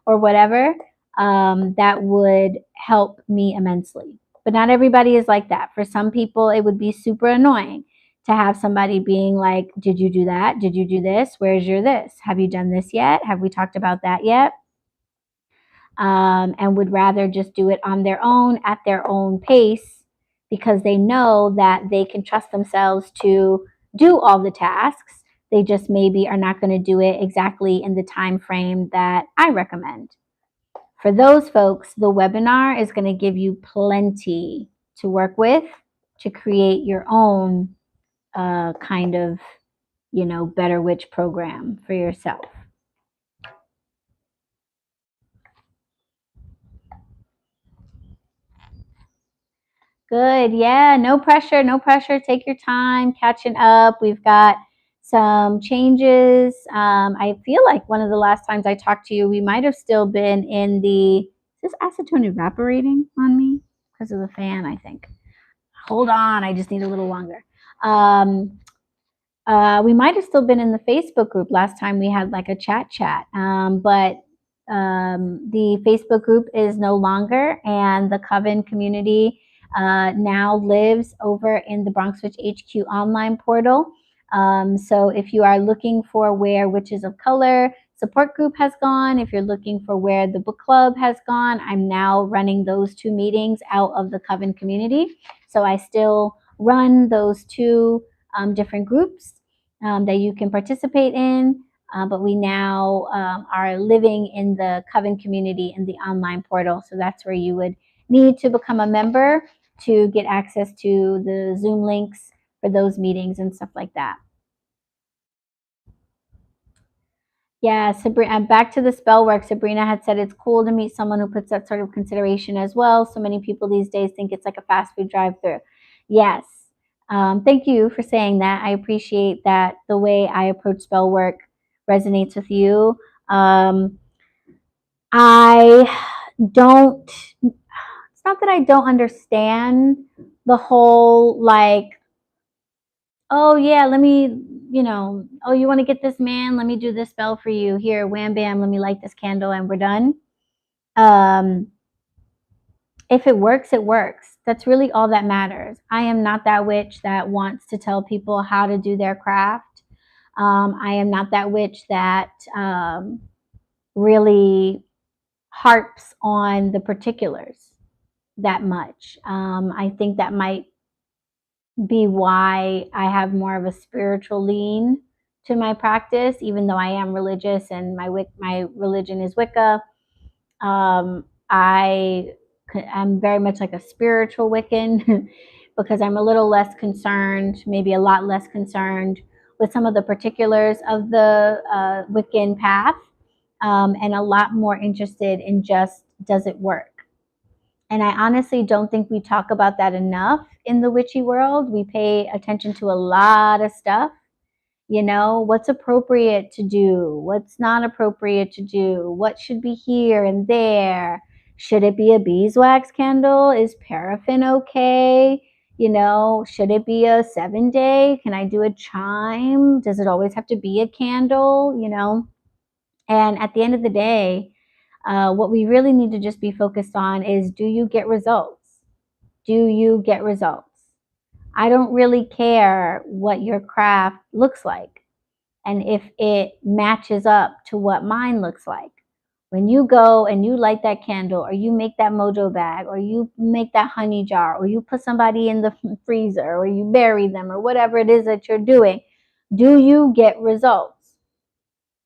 or whatever, that would help me immensely. But not everybody is like that. For some people, it would be super annoying to have somebody being like, did you do that? Did you do this? Where's your this? Have you done this yet? Have we talked about that yet? And would rather just do it on their own at their own pace because they know that they can trust themselves to do all the tasks. They just maybe are not going to do it exactly in the time frame that I recommend. For those folks, the webinar is going to give you plenty to work with to create your own kind of, Better Witch program for yourself. Good. Yeah. No pressure. No pressure. Take your time catching up. We've got some changes. I feel like one of the last times I talked to you, we might have still been in the, is this acetone evaporating on me? Because of the fan, I think. Hold on. I just need a little longer. We might have still been in the Facebook group last time we had like a chat, but the Facebook group is no longer, and the Coven community now lives over in the BronxWitch HQ online portal. So if you are looking for where Witches of Color support group has gone, if you're looking for where the book club has gone, I'm now running those 2 meetings out of the Coven community. So I still run those 2 different groups that you can participate in. But we now are living in the Coven community in the online portal. So that's where you would need to become a member to get access to the Zoom links for those meetings and stuff like that. Yeah, Sabrina, back to the spell work. Sabrina had said it's cool to meet someone who puts that sort of consideration as well. So many people these days think it's like a fast food drive-through. Yes. Thank you for saying that. I appreciate that the way I approach spell work resonates with you. I don't, it's not that I don't understand the whole like, oh yeah, let me, oh, you want to get this man? Let me do this spell for you. Here, wham bam, let me light this candle and we're done. If it works, it works. That's really all that matters. I am not that witch that wants to tell people how to do their craft. I am not that witch that really harps on the particulars that much. I think that might be why I have more of a spiritual lean to my practice, even though I am religious and my religion is Wicca. I'm very much like a spiritual Wiccan because I'm a little less concerned, maybe a lot less concerned with some of the particulars of the Wiccan path, and a lot more interested in just, does it work? And I honestly don't think we talk about that enough in the witchy world. We pay attention to a lot of stuff. What's appropriate to do, what's not appropriate to do, what should be here and there. Should it be a beeswax candle? Is paraffin okay? Should it be a 7-day? Can I do a chime? Does it always have to be a candle? And at the end of the day, what we really need to just be focused on is, do you get results? Do you get results? I don't really care what your craft looks like and if it matches up to what mine looks like. When you go and you light that candle, or you make that mojo bag, or you make that honey jar, or you put somebody in the freezer, or you bury them, or whatever it is that you're doing, do you get results?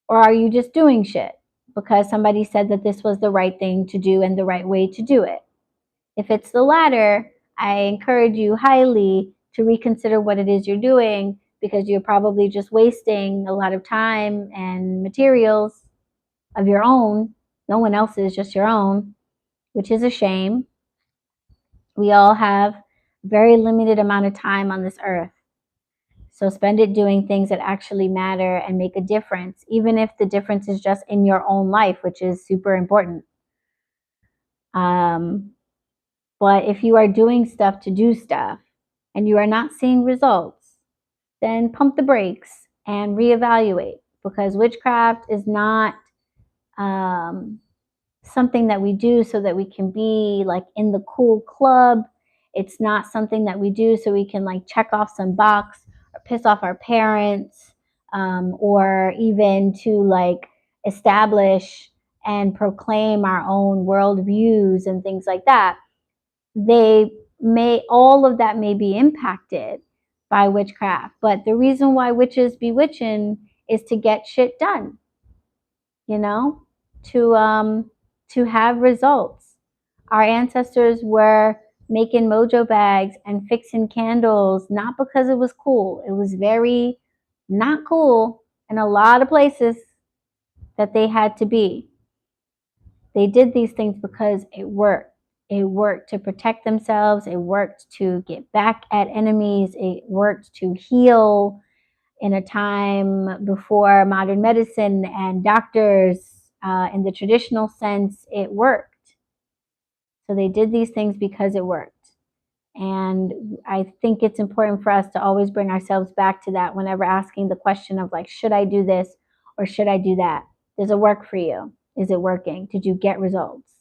Or are you just doing shit because somebody said that this was the right thing to do and the right way to do it? If it's the latter, I encourage you highly to reconsider what it is you're doing, because you're probably just wasting a lot of time and materials of your own, no one else's, just your own, which is a shame. We all have very limited amount of time on this earth. So spend it doing things that actually matter and make a difference, even if the difference is just in your own life, which is super important. But if you are doing stuff to do stuff and you are not seeing results, then pump the brakes and reevaluate, because witchcraft is not something that we do so that we can be like in the cool club. It's not something that we do so we can like check off some box or piss off our parents, or even to like establish and proclaim our own world views and things like that. All of that may be impacted by witchcraft, but the reason why witches be witching is to get shit done, you know, to have results. Our ancestors were making mojo bags and fixing candles not because it was cool. It was very not cool in a lot of places that they had to be. They did these things because it worked. It worked to protect themselves. It worked to get back at enemies. It worked to heal in a time before modern medicine and doctors, in the traditional sense. It worked. So they did these things because it worked. And I think it's important for us to always bring ourselves back to that whenever asking the question of like, should I do this or should I do that? Does it work for you? Is it working? Did you get results?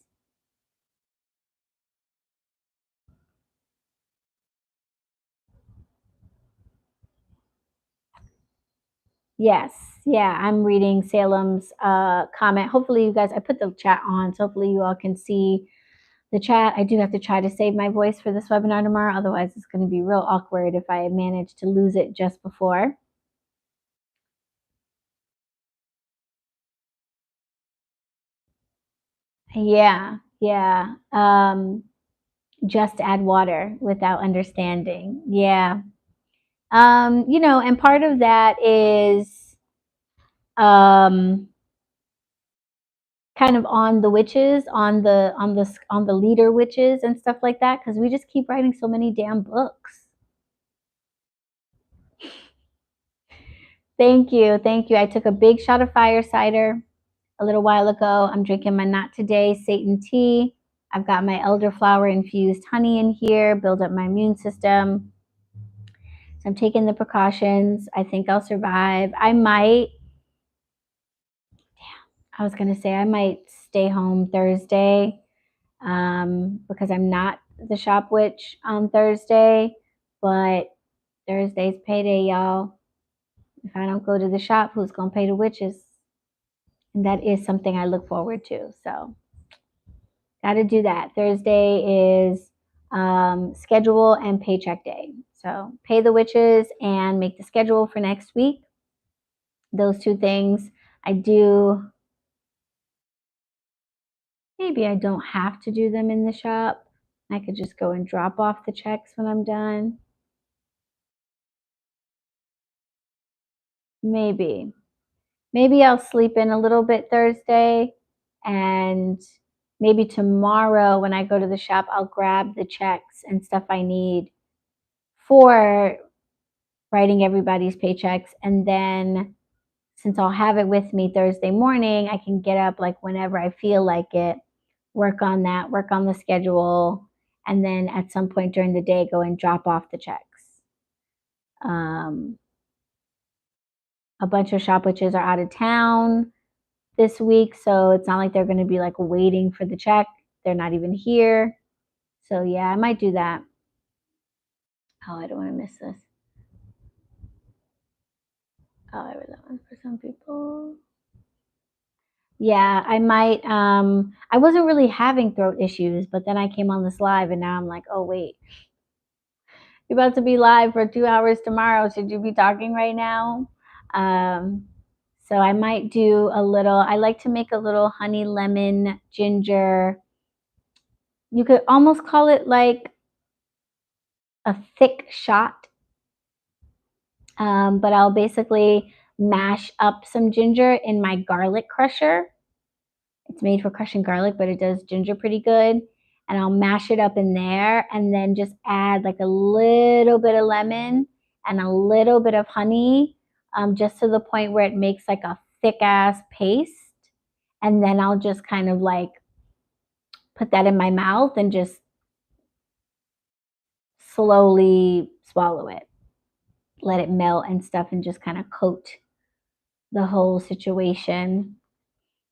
Yes. Yeah, I'm reading Salem's comment. Hopefully you guys, I put the chat on, so hopefully you all can see the chat. I do have to try to save my voice for this webinar tomorrow. Otherwise, it's going to be real awkward if I manage to lose it just before. Yeah, yeah. Just add water without understanding. Yeah. And part of that is um, kind of on the witches, on the leader witches and stuff like that, because we just keep writing so many damn books. Thank you, thank you. I took a big shot of fire cider a little while ago. I'm drinking my not today Satan tea. I've got my elderflower infused honey in here, build up my immune system. So I'm taking the precautions. I think I'll survive. I was going to say I might stay home Thursday, because I'm not the shop witch on Thursday, but Thursday's payday, y'all. If I don't go to the shop, who's going to pay the witches? And that is something I look forward to. So, got to do that. Thursday is schedule and paycheck day. So, pay the witches and make the schedule for next week. Those two things I do. Maybe I don't have to do them in the shop. I could just go and drop off the checks when I'm done. Maybe. Maybe I'll sleep in a little bit Thursday, and maybe tomorrow when I go to the shop, I'll grab the checks and stuff I need for writing everybody's paychecks. And then since I'll have it with me Thursday morning, I can get up like whenever I feel like it, work on that, work on the schedule, and then at some point during the day, go and drop off the checks. Um, a bunch of shop witches are out of town this week, so it's not like they're going to be like waiting for the check. They're not even here. So yeah, I might do that. Oh, I don't want to miss this. Oh, I read that one for some people. Yeah, I might. I wasn't really having throat issues, but then I came on this live and now I'm like, oh wait, you're about to be live for 2 hours tomorrow. Should you be talking right now? Um, so I might do a little, I like to make a little honey, lemon, ginger. You could almost call it like a thick shot. But I'll basically mash up some ginger in my garlic crusher It's made for crushing garlic, but it does ginger pretty good. And I'll mash it up in there and then just add like a little bit of lemon and a little bit of honey, just to the point where it makes like a thick ass paste. And then I'll just kind of like put that in my mouth and just slowly swallow it. Let it melt and stuff and just kind of coat the whole situation.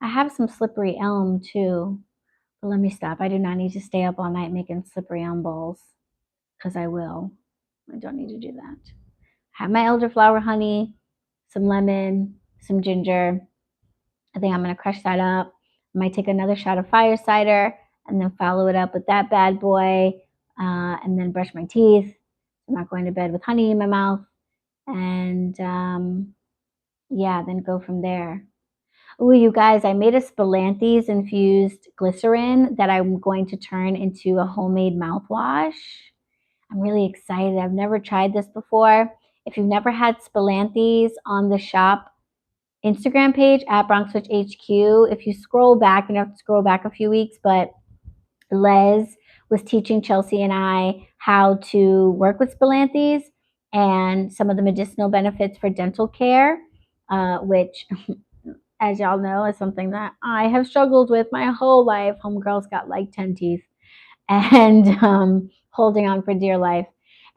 I have some slippery elm too. But let me stop. I do not need to stay up all night making slippery elm balls because I will. I don't need to do that. I have my elderflower honey, some lemon, some ginger. I think I'm going to crush that up. I might take another shot of fire cider and then follow it up with that bad boy, and then brush my teeth. I'm not going to bed with honey in my mouth. And yeah, then go from there. Oh, you guys, I made a Spilanthes infused glycerin that I'm going to turn into a homemade mouthwash. I'm really excited. I've never tried this before. If you've never had Spilanthes on the shop Instagram page at BronxWitch HQ, if you scroll back, you have to scroll back a few weeks, but Les was teaching Chelsea and I how to work with Spilanthes and some of the medicinal benefits for dental care, which as y'all know, is something that I have struggled with my whole life. Homegirl's got like 10 teeth and holding on for dear life.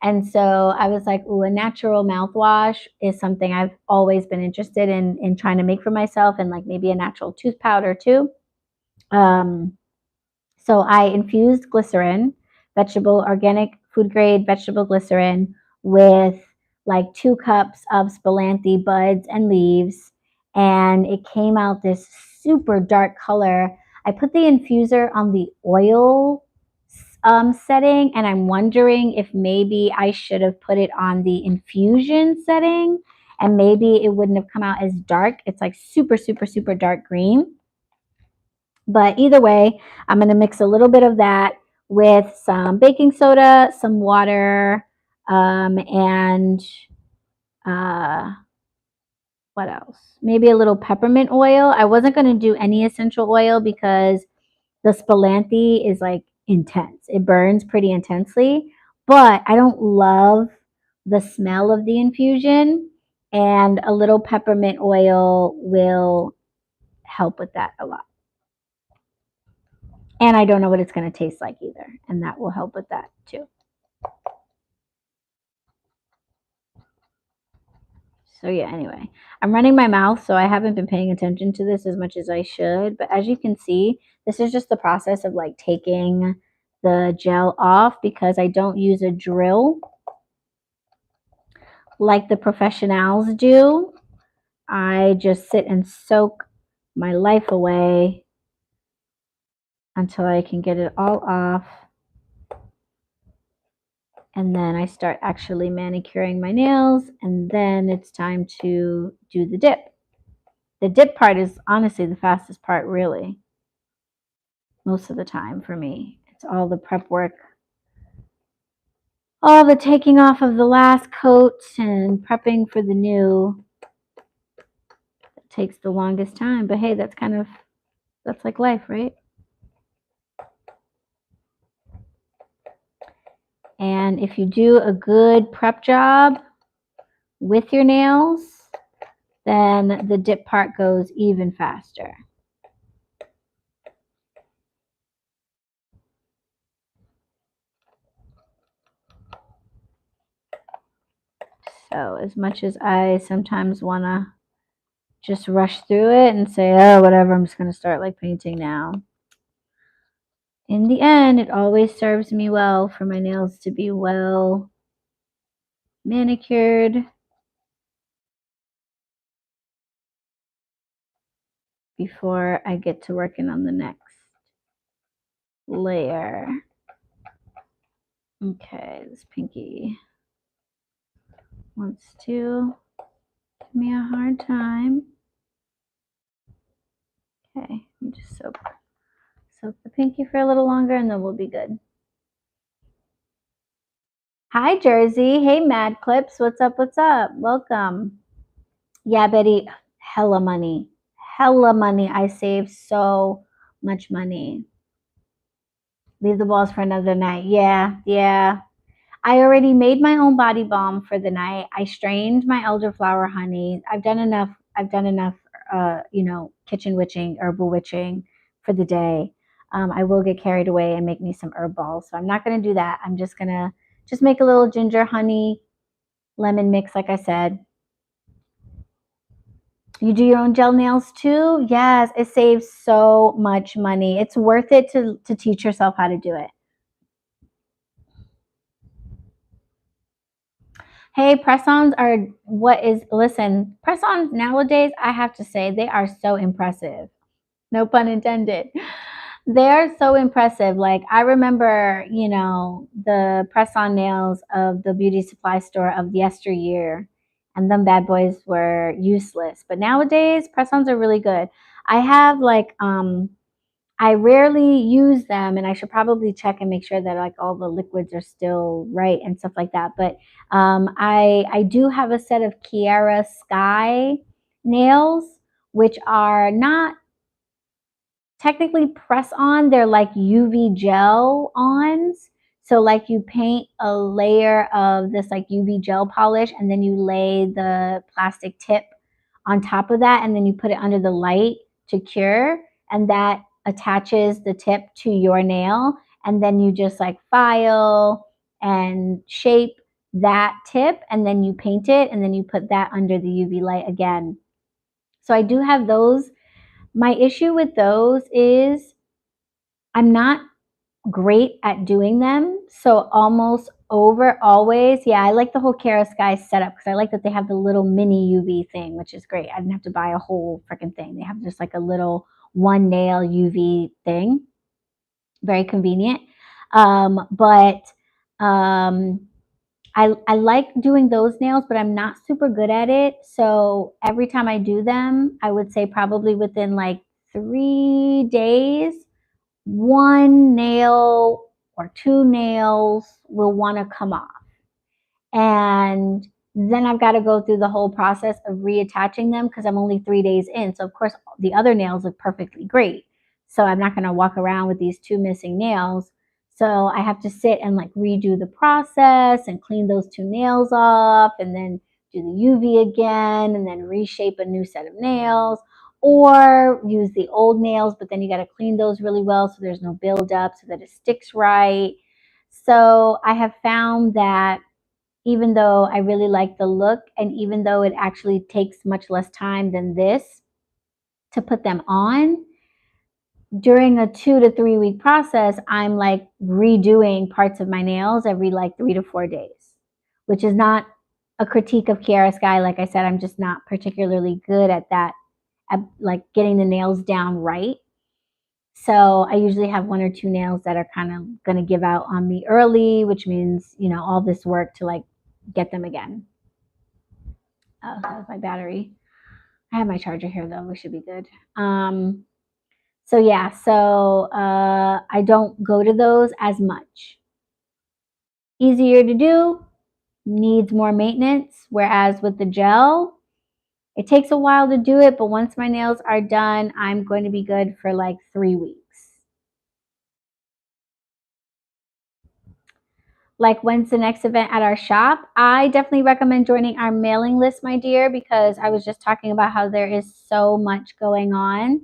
And so I was like, ooh, a natural mouthwash is something I've always been interested in trying to make for myself, and like maybe a natural tooth powder too. So I infused glycerin, organic food grade vegetable glycerin with like 2 cups of Spilanthe buds and leaves. And it came out this super dark color. I put the infuser on the oil setting, and I'm wondering if maybe I should have put it on the infusion setting, and maybe it wouldn't have come out as dark. It's like super, super, super dark green. But either way, I'm going to mix a little bit of that with some baking soda, some water, and what else? Maybe a little peppermint oil. I wasn't going to do any essential oil because the Spilanthe is like intense. It burns pretty intensely, but I don't love the smell of the infusion, and a little peppermint oil will help with that a lot. And I don't know what it's going to taste like either, and that will help with that too. So yeah, anyway, I'm running my mouth, so I haven't been paying attention to this as much as I should. But as you can see, this is just the process of like taking the gel off, because I don't use a drill like the professionals do. I just sit and soak my life away until I can get it all off. And then I start actually manicuring my nails, and then it's time to do the dip. The dip part is honestly the fastest part, really, most of the time for me. It's all the prep work, all the taking off of the last coat and prepping for the new. It takes the longest time, but hey, that's like life, right? And if you do a good prep job with your nails, then the dip part goes even faster. So as much as I sometimes want to just rush through it and say, oh, whatever, I'm just going to start like painting now, in the end, it always serves me well for my nails to be well manicured before I get to working on the next layer. Okay, this pinky wants to give me a hard time. Okay, let me just soak the pinky for a little longer, and then we'll be good. Hi, Jersey. Hey, Mad Clips. What's up? What's up? Welcome. Yeah, Betty, hella money. Hella money I saved so much money. Leave the balls for another night. Yeah. I already made my own body balm for the night. I strained my elderflower honey. I've done enough. Kitchen witching, herbal witching for the day. I will get carried away and make me some herb balls. So I'm not going to do that. I'm just going to just make a little ginger, honey, lemon mix, like I said. You do your own gel nails too? Yes, it saves so much money. It's worth it to teach yourself how to do it. Hey, press-ons are press-ons nowadays, I have to say, they are so impressive. No pun intended. They are so impressive. Like, I remember, the press-on nails of the beauty supply store of yesteryear, and them bad boys were useless. But nowadays, press-ons are really good. I have I rarely use them, and I should probably check and make sure that like all the liquids are still right and stuff like that. But I do have a set of Kiara Sky nails, which are not technically press on, they're like UV gel ons. So like you paint a layer of this like UV gel polish, and then you lay the plastic tip on top of that, and then you put it under the light to cure, and that attaches the tip to your nail, and then you just like file and shape that tip, and then you paint it, and then you put that under the UV light again. So I do have those. My issue with those is I'm not great at doing them. So always, yeah, I like the whole Kara Sky setup because I like that they have the little mini UV thing, which is great. I didn't have to buy a whole freaking thing. They have just like a little one nail UV thing. Very convenient. But I like doing those nails, but I'm not super good at it. So every time I do them, I would say probably within like 3 days, one nail or two nails will want to come off. And then I've got to go through the whole process of reattaching them because I'm only 3 days in. So, of course, the other nails look perfectly great. So, I'm not going to walk around with these two missing nails. So, I have to sit and like redo the process and clean those two nails off and then do the UV again and then reshape a new set of nails or use the old nails, but then you got to clean those really well so there's no buildup so that it sticks right. So, I have found that even though I really like the look and even though it actually takes much less time than this to put them on, during a 2 to 3 week process, I'm like redoing parts of my nails every like 3 to 4 days, which is not a critique of Kiara Sky. Like I said, I'm just not particularly good at that, at like getting the nails down right. So I usually have one or two nails that are kind of going to give out on me early, which means, all this work to like get them again. Oh, that was my battery. I have my charger here though. We should be good. So yeah, I don't go to those as much. Easier to do, needs more maintenance. Whereas with the gel, it takes a while to do it, but once my nails are done, I'm going to be good for like 3 weeks. Like, when's the next event at our shop? I definitely recommend joining our mailing list, my dear, because I was just talking about how there is so much going on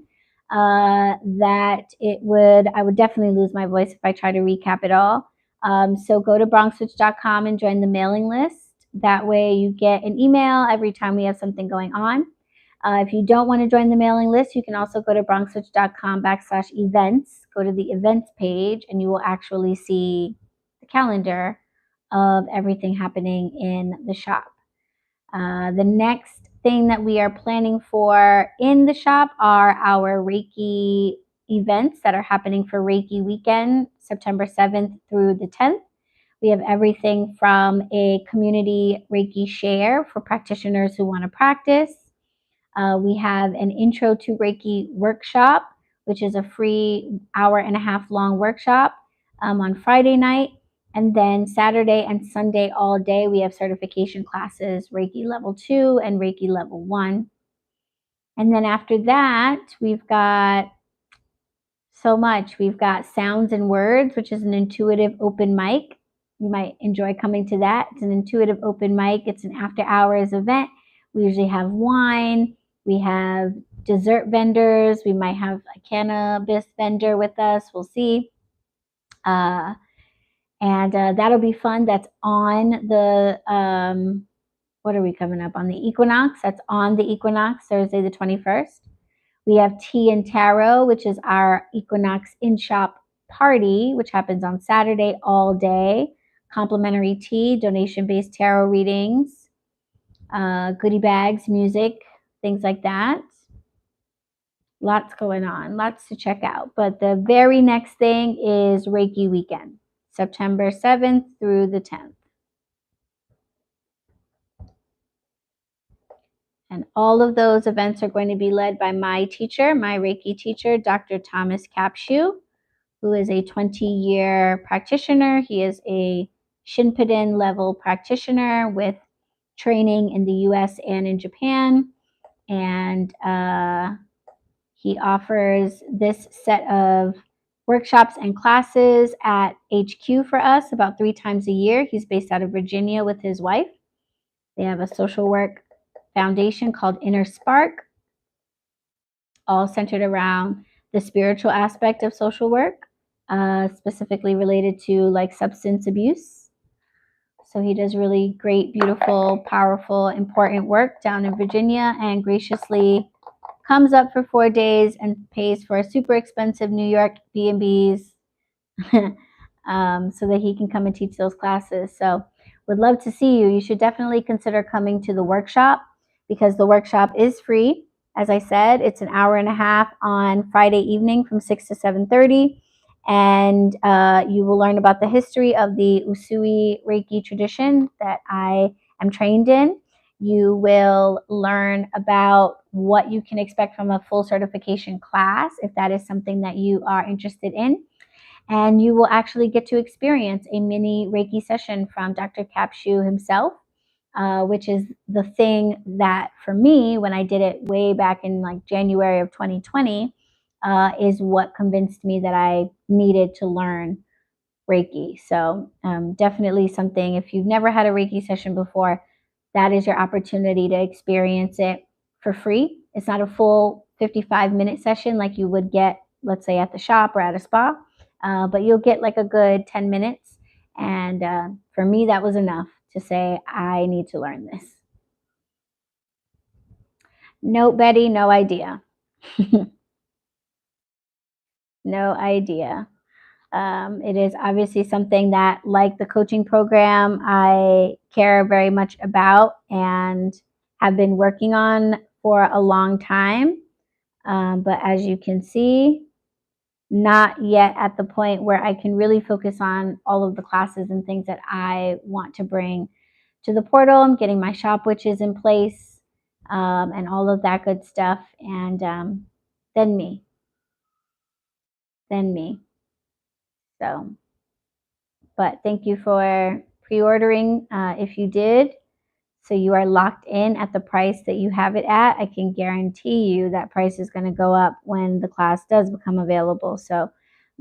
that I would definitely lose my voice if I try to recap it all. So go to bronxwitch.com and join the mailing list. That way you get an email every time we have something going on. If you don't want to join the mailing list, you can also go to bronxwitch.com/events. Go to the events page and you will actually see the calendar of everything happening in the shop. The next thing that we are planning for in the shop are our Reiki events that are happening for Reiki weekend, September 7th through the 10th. We have everything from a community Reiki share for practitioners who want to practice. We have an intro to Reiki workshop, which is a free hour-and-a-half long workshop on Friday night. And then Saturday and Sunday all day, we have certification classes, Reiki Level 2 and Reiki Level 1. And then after that, we've got so much. We've got Sounds and Words, which is an intuitive open mic. You might enjoy coming to that. It's an intuitive open mic. It's an after hours event. We usually have wine. We have dessert vendors. We might have a cannabis vendor with us. We'll see. And that'll be fun. That's on the, what are we coming up on? The equinox. That's on the equinox, Thursday the 21st. We have Tea and Tarot, which is our Equinox in-shop party, which happens on Saturday all day. Complimentary tea, donation-based tarot readings, goodie bags, music, things like that. Lots going on, lots to check out. But the very next thing is Reiki weekend, September 7th through the 10th. And all of those events are going to be led by my teacher, my Reiki teacher, Dr. Thomas Capshew, who is a 20-year practitioner. He is a Shinpuden level practitioner with training in the US and in Japan. And he offers this set of workshops and classes at HQ for us about 3 times a year. He's based out of Virginia with his wife. They have a social work foundation called Inner Spark, all centered around the spiritual aspect of social work, specifically related to like substance abuse. So he does really great, beautiful, powerful, important work down in Virginia, and graciously comes up for 4 days and pays for a super expensive New York B&Bs so that he can come and teach those classes. So would love to see you. You should definitely consider coming to the workshop, because the workshop is free. As I said, it's an hour and a half on Friday evening from 6 to 7:30. And you will learn about the history of the Usui Reiki tradition that I am trained in. You will learn about what you can expect from a full certification class, if that is something that you are interested in. And you will actually get to experience a mini Reiki session from Dr. Capshew himself, which is the thing that for me, when I did it way back in like January of 2020, is what convinced me that I needed to learn Reiki. So definitely something, if you've never had a Reiki session before, that is your opportunity to experience it for free. It's not a full 55-minute session like you would get, let's say, at the shop or at a spa, but you'll get like a good 10 minutes. And for me, that was enough to say, I need to learn this. No, Betty, no idea. No idea. It is obviously something that, like the coaching program, I care very much about and have been working on for a long time. But as you can see, not yet at the point where I can really focus on all of the classes and things that I want to bring to the portal. I'm getting my shop witches in place and all of that good stuff. And then me. So, but thank you for pre-ordering if you did. So you are locked in at the price that you have it at. I can guarantee you that price is going to go up when the class does become available. So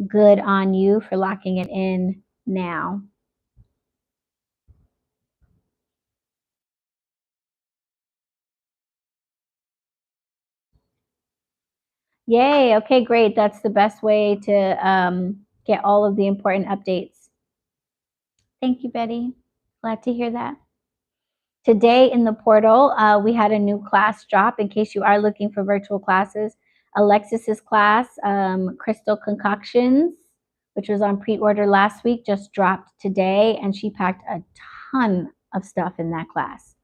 good on you for locking it in now. Yay. Okay, great. That's the best way to get all of the important updates. Thank you, Betty. Glad to hear that. Today in the portal, we had a new class drop. In case you are looking for virtual classes, Alexis's class, Crystal Concoctions, which was on pre-order last week, just dropped today, and she packed a ton of stuff in that class.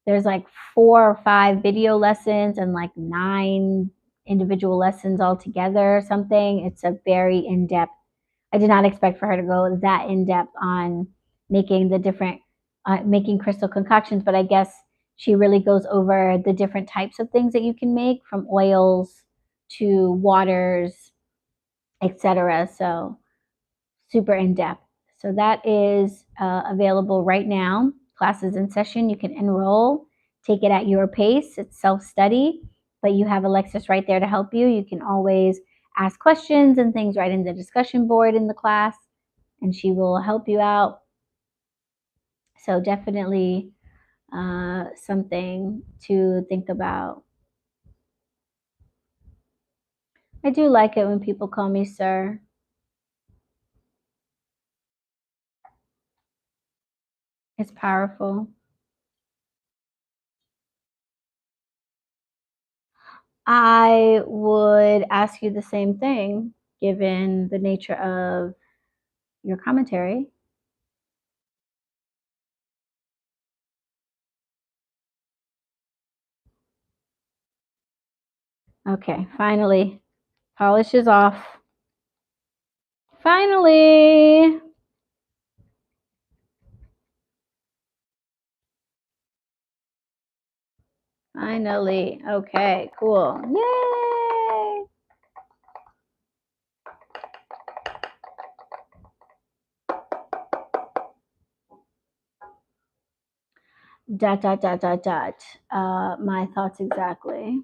There's like 4 or 5 video lessons and like 9 individual lessons all together or something. It's a very in-depth. I did not expect for her to go that in-depth on making the different making crystal concoctions, but I guess she really goes over the different types of things that you can make, from oils to waters, etc. So super in-depth. So that is available right now. Classes in session. You can enroll, take it at your pace. It's self-study, but you have Alexis right there to help you. You can always ask questions and things right in the discussion board in the class, and she will help you out. So definitely something to think about. I do like it when people call me sir. It's powerful. I would ask you the same thing, given the nature of your commentary. Okay, finally, polish is off. Finally. Finally. Okay, cool. Yay! Dot, dot, dot, dot, dot. My thoughts exactly.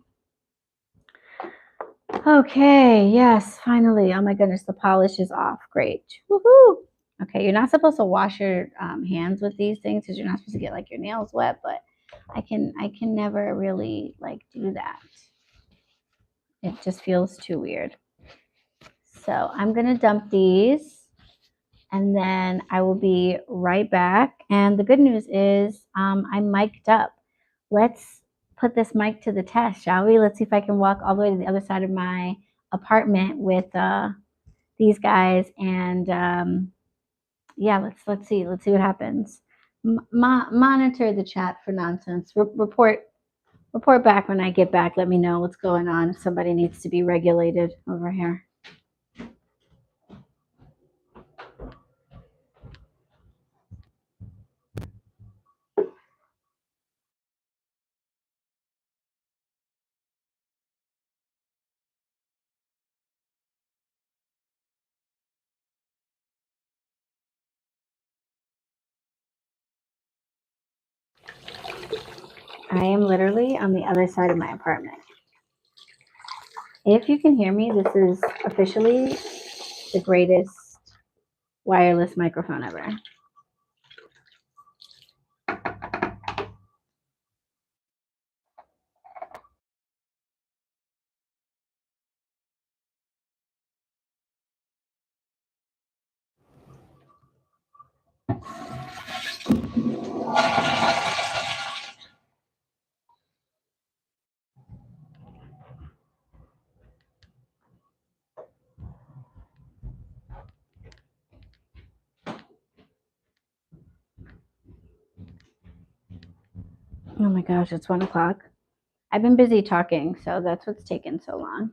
Okay, yes, finally. Oh my goodness, the polish is off. Great. Woohoo! Okay, you're not supposed to wash your hands with these things because you're not supposed to get like your nails wet, but I can never really like do that. It just feels too weird. So I'm gonna dump these and then I will be right back. And the good news is I'm mic'd up. Let's put this mic to the test, shall we? Let's see if I can walk all the way to the other side of my apartment with these guys. And yeah, let's see what happens. Monitor the chat for nonsense. Report back when I get back. Let me know what's going on. If somebody needs to be regulated over here. I am literally on the other side of my apartment. If you can hear me, this is officially the greatest wireless microphone ever. Oh my gosh, it's 1 o'clock. I've been busy talking, so that's what's taken so long.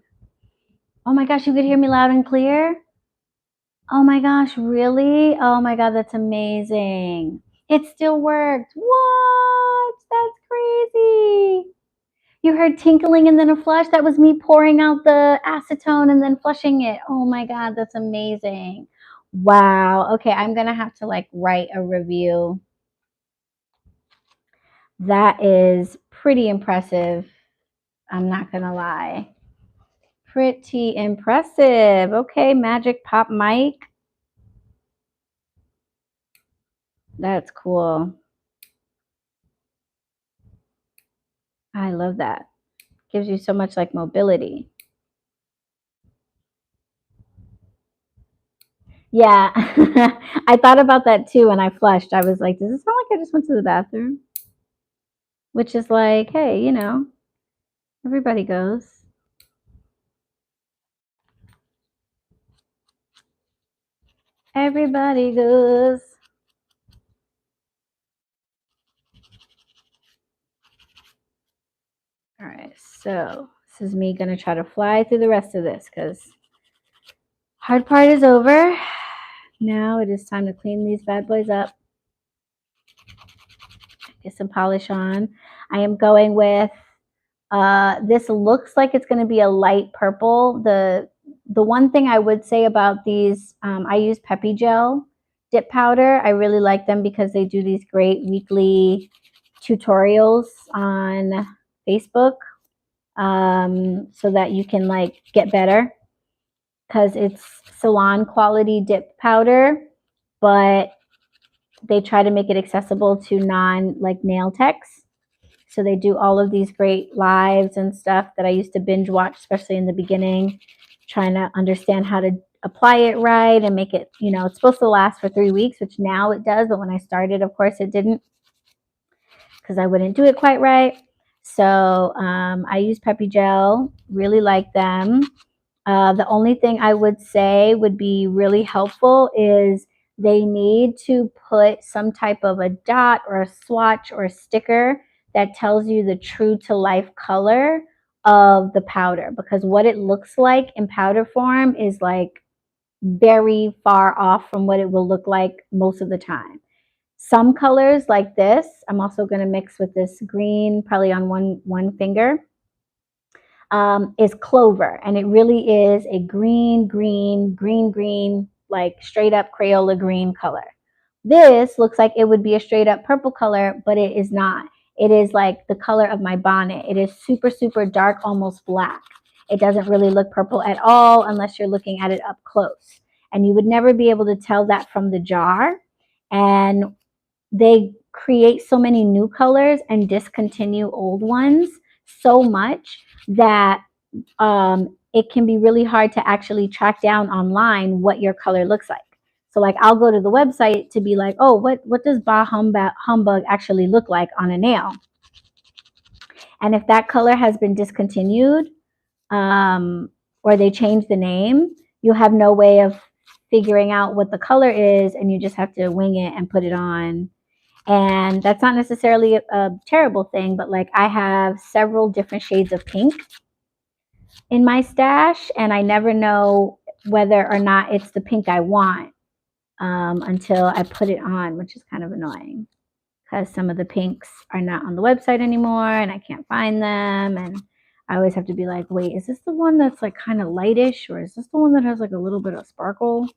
Oh my gosh, you could hear me loud and clear? Oh my gosh, really? Oh my God, that's amazing. It still worked. What? That's crazy. You heard tinkling and then a flush? That was me pouring out the acetone and then flushing it. Oh my God, that's amazing. Wow. Okay, I'm going to have to like write a review. That is pretty impressive. I'm not going to lie. Pretty impressive. Okay, Magic Pop Mic. That's cool. I love that. Gives you so much like mobility. Yeah, I thought about that too when I flushed. I was like, does it sound like I just went to the bathroom? Which is like, hey, you know, everybody goes. Everybody goes. All right, so this is me going to try to fly through the rest of this because hard part is over. Now it is time to clean these bad boys up. Get some polish on. I am going with, this looks like it's going to be a light purple. The one thing I would say about these, I use Peppy Gel dip powder. I really like them because they do these great weekly tutorials on Facebook, so that you can like get better. because it's salon quality dip powder, but they try to make it accessible to non-like nail techs. So they do all of these great lives and stuff that I used to binge watch, especially in the beginning, trying to understand how to apply it right and make it, you know, it's supposed to last for 3 weeks, which now it does. But when I started, of course, it didn't, because I wouldn't do it quite right. So I use Peppy Gel, really like them. The only thing I would say would be really helpful is they need to put some type of a dot or a swatch or a sticker that tells you the true to life color of the powder, because what it looks like in powder form is like very far off from what it will look like most of the time. Some colors like this, I'm also going to mix with this green, probably on one finger, is clover. And it really is a green, like straight up Crayola green color. This looks like it would be a straight up purple color, but it is not. It is like the color of my bonnet. It is super, super dark, almost black. It doesn't really look purple at all unless you're looking at it up close. And you would never be able to tell that from the jar. And they create so many new colors and discontinue old ones so much that it can be really hard to actually track down online what your color looks like. So like I'll go to the website to be like, oh, what does Bah Humbug actually look like on a nail? And if that color has been discontinued or they change the name, you have no way of figuring out what the color is, and you just have to wing it and put it on. And that's not necessarily a terrible thing, but like I have several different shades of pink in my stash, and I never know whether or not it's the pink I want until I put it on, which is kind of annoying because some of the pinks are not on the website anymore and I can't find them. And I always have to be like, wait, is this the one that's like kind of lightish, or is this the one that has like a little bit of sparkle?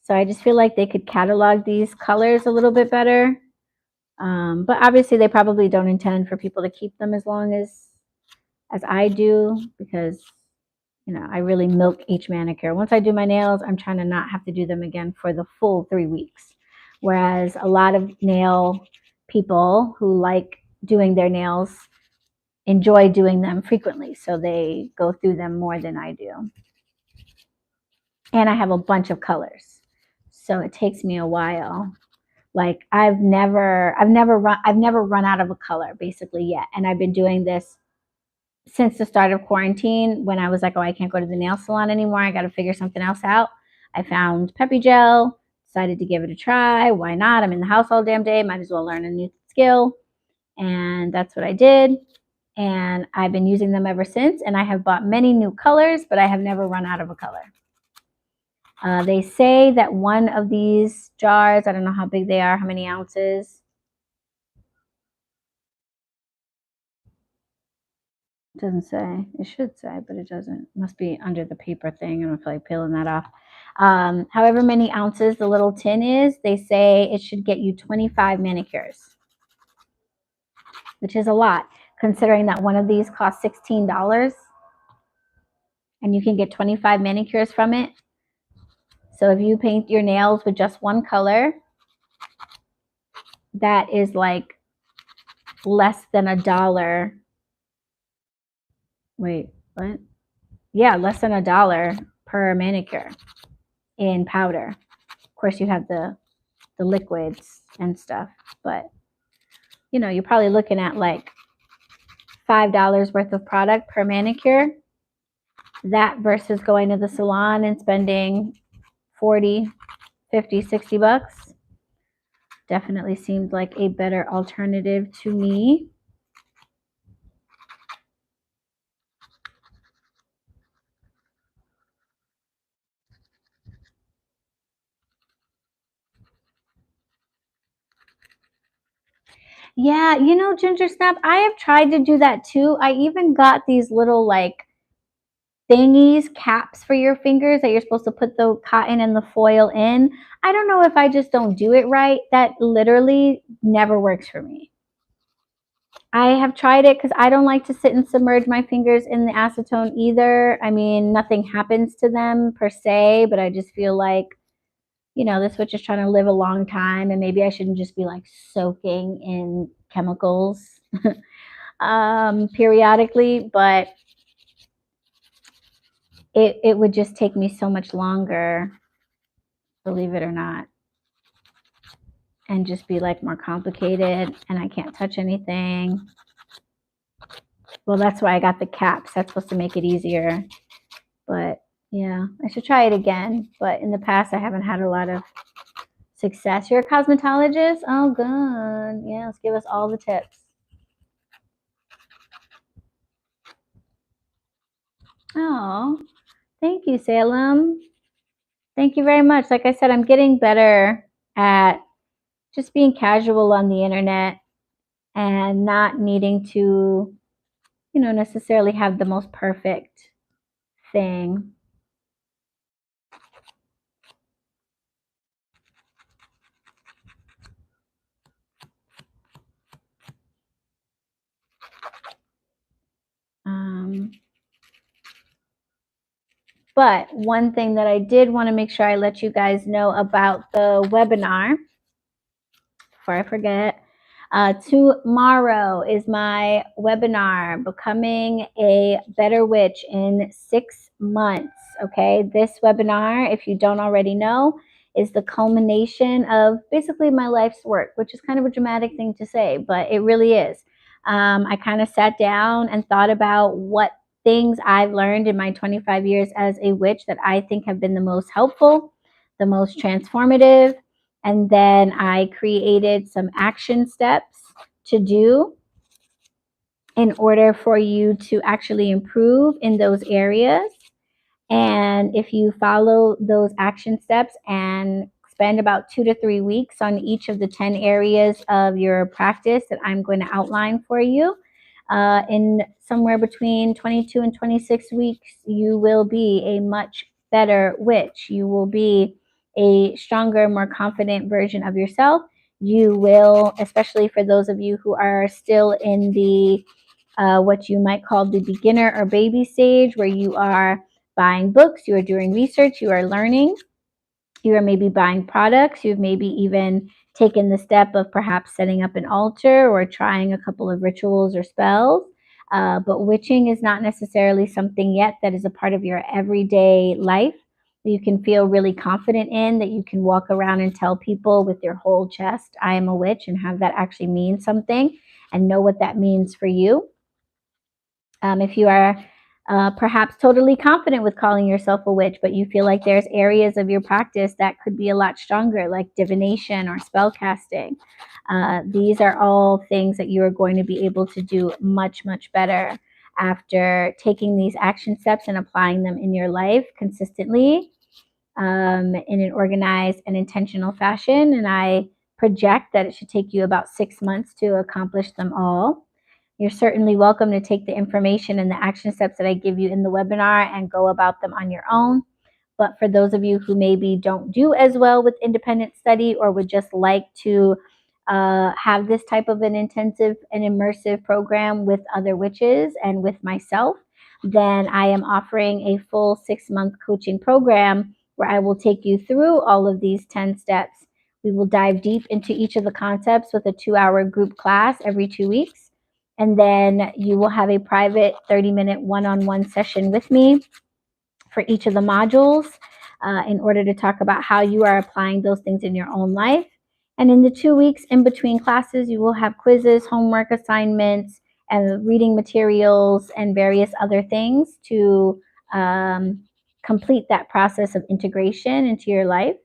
So I just feel like they could catalog these colors a little bit better. But obviously they probably don't intend for people to keep them as long as I do, because, you know, I really milk each manicure. Once I do my nails, I'm trying to not have to do them again for the full 3 weeks. Whereas a lot of nail people who like doing their nails enjoy doing them frequently. So they go through them more than I do. And I have a bunch of colors. So it takes me a while. Like I've never run out of a color basically yet. And I've been doing this since the start of quarantine, when I was like, oh, I can't go to the nail salon anymore, I got to figure something else out. I found Peppy Gel, decided to give it a try. Why not? I'm in the house all damn day. Might as well learn a new skill. And that's what I did. And I've been using them ever since. And I have bought many new colors, but I have never run out of a color. They say that one of these jars, I don't know how big they are, how many ounces. It doesn't say. It should say, but it doesn't. It must be under the paper thing. I don't feel like peeling that off. However many ounces the little tin is, they say it should get you 25 manicures, which is a lot, considering that one of these costs $16 and you can get 25 manicures from it. So if you paint your nails with just one color, that is like less than $1. Wait, what? Yeah, less than $1 per manicure in powder. Of course, you have the liquids and stuff, but you know, you're probably looking at like $5 worth of product per manicure. That versus going to the salon and spending 40, 50, 60 bucks definitely seemed like a better alternative to me. Yeah, you know, Ginger Snap, I have tried to do that too. I even got these little like thingies, caps for your fingers that you're supposed to put the cotton and the foil in. I don't know if I just don't do it right. That literally never works for me. I have tried it because I don't like to sit and submerge my fingers in the acetone either. I mean, nothing happens to them per se, but I just feel like, this witch is trying to live a long time, and maybe I shouldn't just be like soaking in chemicals periodically, but it would just take me so much longer, believe it or not, and just be like more complicated, and I can't touch anything. Well, that's why I got the caps. That's supposed to make it easier. But yeah, I should try it again. But in the past, I haven't had a lot of success. You're a cosmetologist? Oh, good. Yes, give us all the tips. Oh, thank you, Salem. Thank you very much. Like I said, I'm getting better at just being casual on the internet and not needing to, necessarily have the most perfect thing. But one thing that I did want to make sure I let you guys know about the webinar, before I forget, tomorrow is my webinar, Becoming a Better Witch in 6 months. Okay, this webinar, if you don't already know, is the culmination of basically my life's work, which is kind of a dramatic thing to say, but it really is. I kind of sat down and thought about what things I've learned in my 25 years as a witch that I think have been the most helpful, the most transformative, and then I created some action steps to do in order for you to actually improve in those areas. And if you follow those action steps and spend about 2 to 3 weeks on each of the 10 areas of your practice that I'm going to outline for you, in somewhere between 22 and 26 weeks, you will be a much better witch. You will be a stronger, more confident version of yourself. You will, especially for those of you who are still in the what you might call the beginner or baby stage, where you are buying books, you are doing research, you are learning, you are maybe buying products, you've maybe even taken the step of perhaps setting up an altar or trying a couple of rituals or spells. But witching is not necessarily something yet that is a part of your everyday life that you can feel really confident in, that you can walk around and tell people with your whole chest, I am a witch, and have that actually mean something and know what that means for you. If you are perhaps totally confident with calling yourself a witch, but you feel like there's areas of your practice that could be a lot stronger, like divination or spell casting, these are all things that you are going to be able to do much, much better after taking these action steps and applying them in your life consistently, in an organized and intentional fashion. And I project that it should take you about 6 months to accomplish them all. You're certainly welcome to take the information and the action steps that I give you in the webinar and go about them on your own. But for those of you who maybe don't do as well with independent study or would just like to have this type of an intensive and immersive program with other witches and with myself, then I am offering a full 6-month coaching program where I will take you through all of these 10 steps. We will dive deep into each of the concepts with a 2-hour group class every 2 weeks. And then you will have a private 30-minute one-on-one session with me for each of the modules in order to talk about how you are applying those things in your own life. And in the 2 weeks in between classes, you will have quizzes, homework assignments, and reading materials and various other things to complete that process of integration into your life.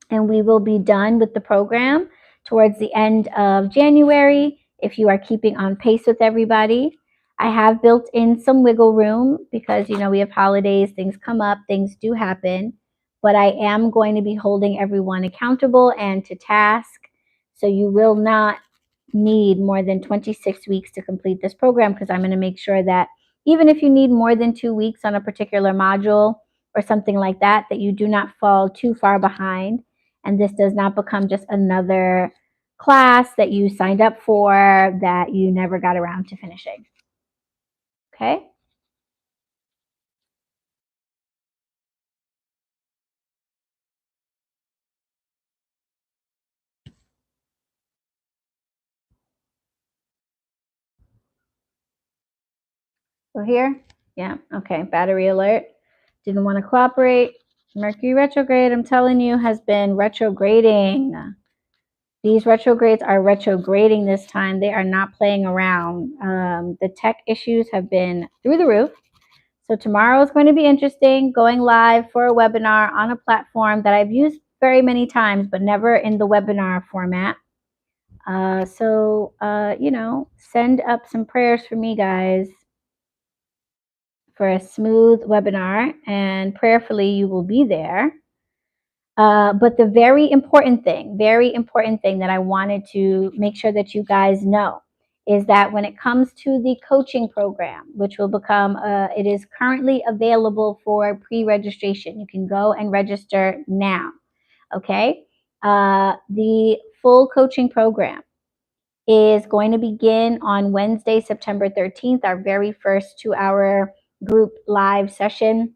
And we will be done with the program towards the end of January if you are keeping on pace with everybody. I have built in some wiggle room because, we have holidays, things come up, things do happen, but I am going to be holding everyone accountable and to task. So you will not need more than 26 weeks to complete this program, because I'm going to make sure that even if you need more than 2 weeks on a particular module or something like that, that you do not fall too far behind and this does not become just another class that you signed up for that you never got around to finishing. Okay? So here, yeah, okay, battery alert. Didn't want to cooperate. Mercury retrograde, I'm telling you, has been retrograding. These retrogrades are retrograding this time. They are not playing around. The tech issues have been through the roof. So tomorrow is going to be interesting, going live for a webinar on a platform that I've used very many times, but never in the webinar format. You know, send up some prayers for me, guys, for a smooth webinar, and prayerfully you will be there. But the very important thing that I wanted to make sure that you guys know is that when it comes to the coaching program, which will become, it is currently available for pre-registration. You can go and register now, okay? The full coaching program is going to begin on Wednesday, September 13th. Our very first 2-hour group live session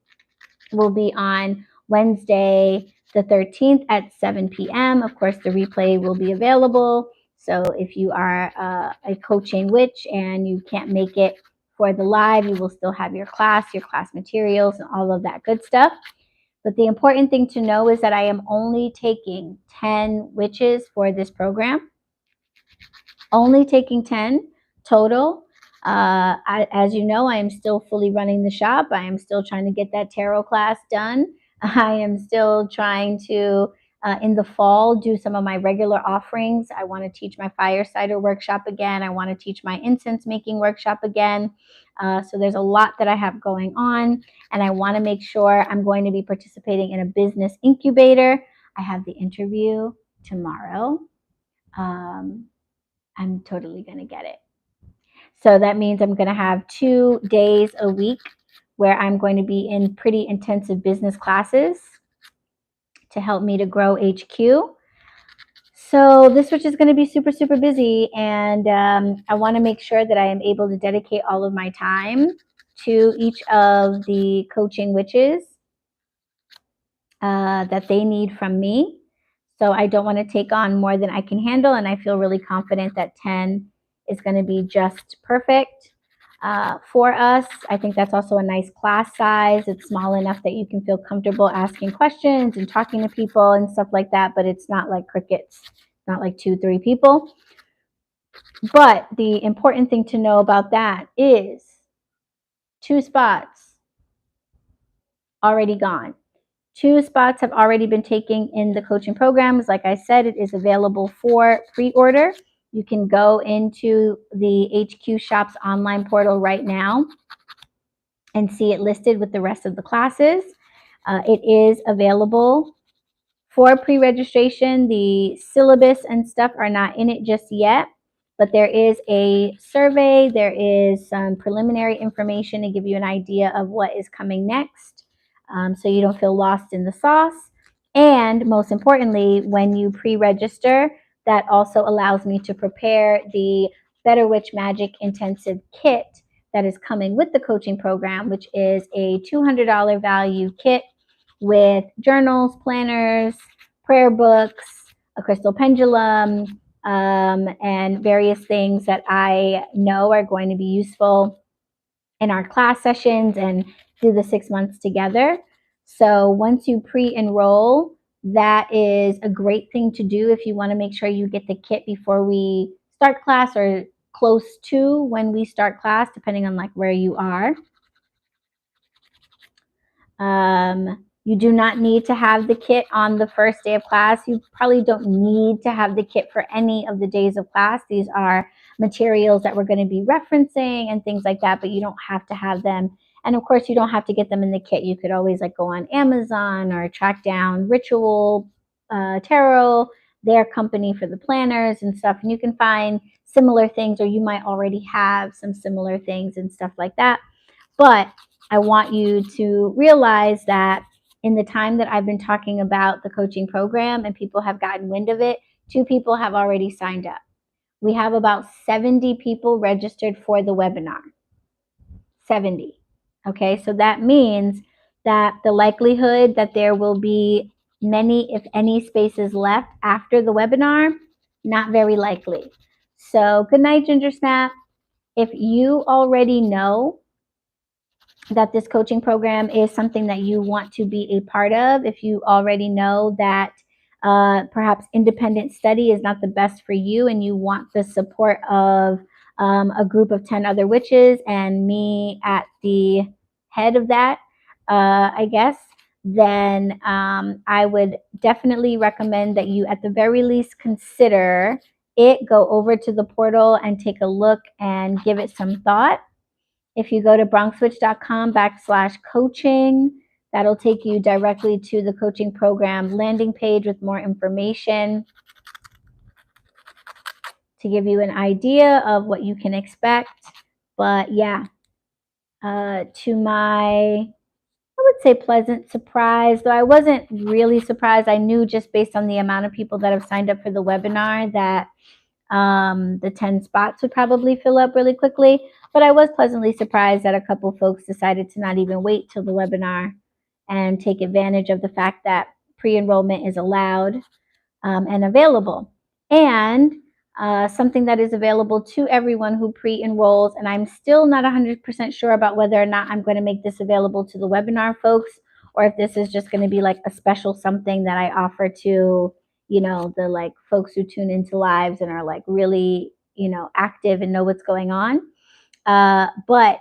will be on Wednesday, the 13th at 7 p.m. Of course, the replay will be available. So if you are a coaching witch and you can't make it for the live, you will still have your class materials, and all of that good stuff. But the important thing to know is that I am only taking 10 witches for this program. Only taking 10 total. As you know, I am still fully running the shop. I am still trying to get that tarot class done. I am still trying to, in the fall, do some of my regular offerings. I want to teach my fire cider workshop again. I want to teach my incense making workshop again. So there's a lot that I have going on, and I want to make sure I'm going to be participating in a business incubator. I have the interview tomorrow. I'm totally going to get it. So that means I'm going to have 2 days a week where I'm going to be in pretty intensive business classes to help me to grow HQ. So this which is going to be super, super busy. And I want to make sure that I am able to dedicate all of my time to each of the coaching witches that they need from me. So I don't want to take on more than I can handle. And I feel really confident that 10 is going to be just perfect for us. I think that's also a nice class size. It's small enough that you can feel comfortable asking questions and talking to people and stuff like that. But it's not like crickets, not like 2-3 people. But the important thing to know about that is 2 spots already gone. 2 spots have already been taken in the coaching programs. Like I said, it is available for pre-order. You can go into the HQ Shop's online portal right now and see it listed with the rest of the classes. It is available for pre-registration. The syllabus and stuff are not in it just yet, but there is a survey. There is some preliminary information to give you an idea of what is coming next. So you don't feel lost in the sauce. And most importantly, when you pre-register, that also allows me to prepare the BetterWitch Magic Intensive Kit that is coming with the coaching program, which is a $200 value kit with journals, planners, prayer books, a crystal pendulum, and various things that I know are going to be useful in our class sessions and through the 6 months together. So once you pre-enroll, that is a great thing to do if you want to make sure you get the kit before we start class or close to when we start class, depending on like where you are. You do not need to have the kit on the first day of class. You probably don't need to have the kit for any of the days of class. These are materials that we're going to be referencing and things like that, but you don't have to have them. And of course, you don't have to get them in the kit. You could always like go on Amazon or track down Ritual Tarot, their company for the planners and stuff. And you can find similar things, or you might already have some similar things and stuff like that. But I want you to realize that in the time that I've been talking about the coaching program and people have gotten wind of it, 2 people have already signed up. We have about 70 people registered for the webinar. 70. Okay, so that means that the likelihood that there will be many, if any, spaces left after the webinar, not very likely. So good night, Ginger Snap. If you already know that this coaching program is something that you want to be a part of, if you already know that perhaps independent study is not the best for you and you want the support of a group of 10 other witches and me at the head of that, I guess, then I would definitely recommend that you at the very least consider it, go over to the portal and take a look and give it some thought. If you go to bronxwitch.com/coaching, that'll take you directly to the coaching program landing page with more information to give you an idea of what you can expect. But yeah, to my, I would say, pleasant surprise, though I wasn't really surprised. I knew just based on the amount of people that have signed up for the webinar that the 10 spots would probably fill up really quickly. But I was pleasantly surprised that a couple folks decided to not even wait till the webinar and take advantage of the fact that pre-enrollment is allowed and available. And something that is available to everyone who pre-enrolls. And I'm still not 100% sure about whether or not I'm going to make this available to the webinar folks, or if this is just going to be like a special something that I offer to, you know, the like folks who tune into lives and are like really, you know, active and know what's going on. But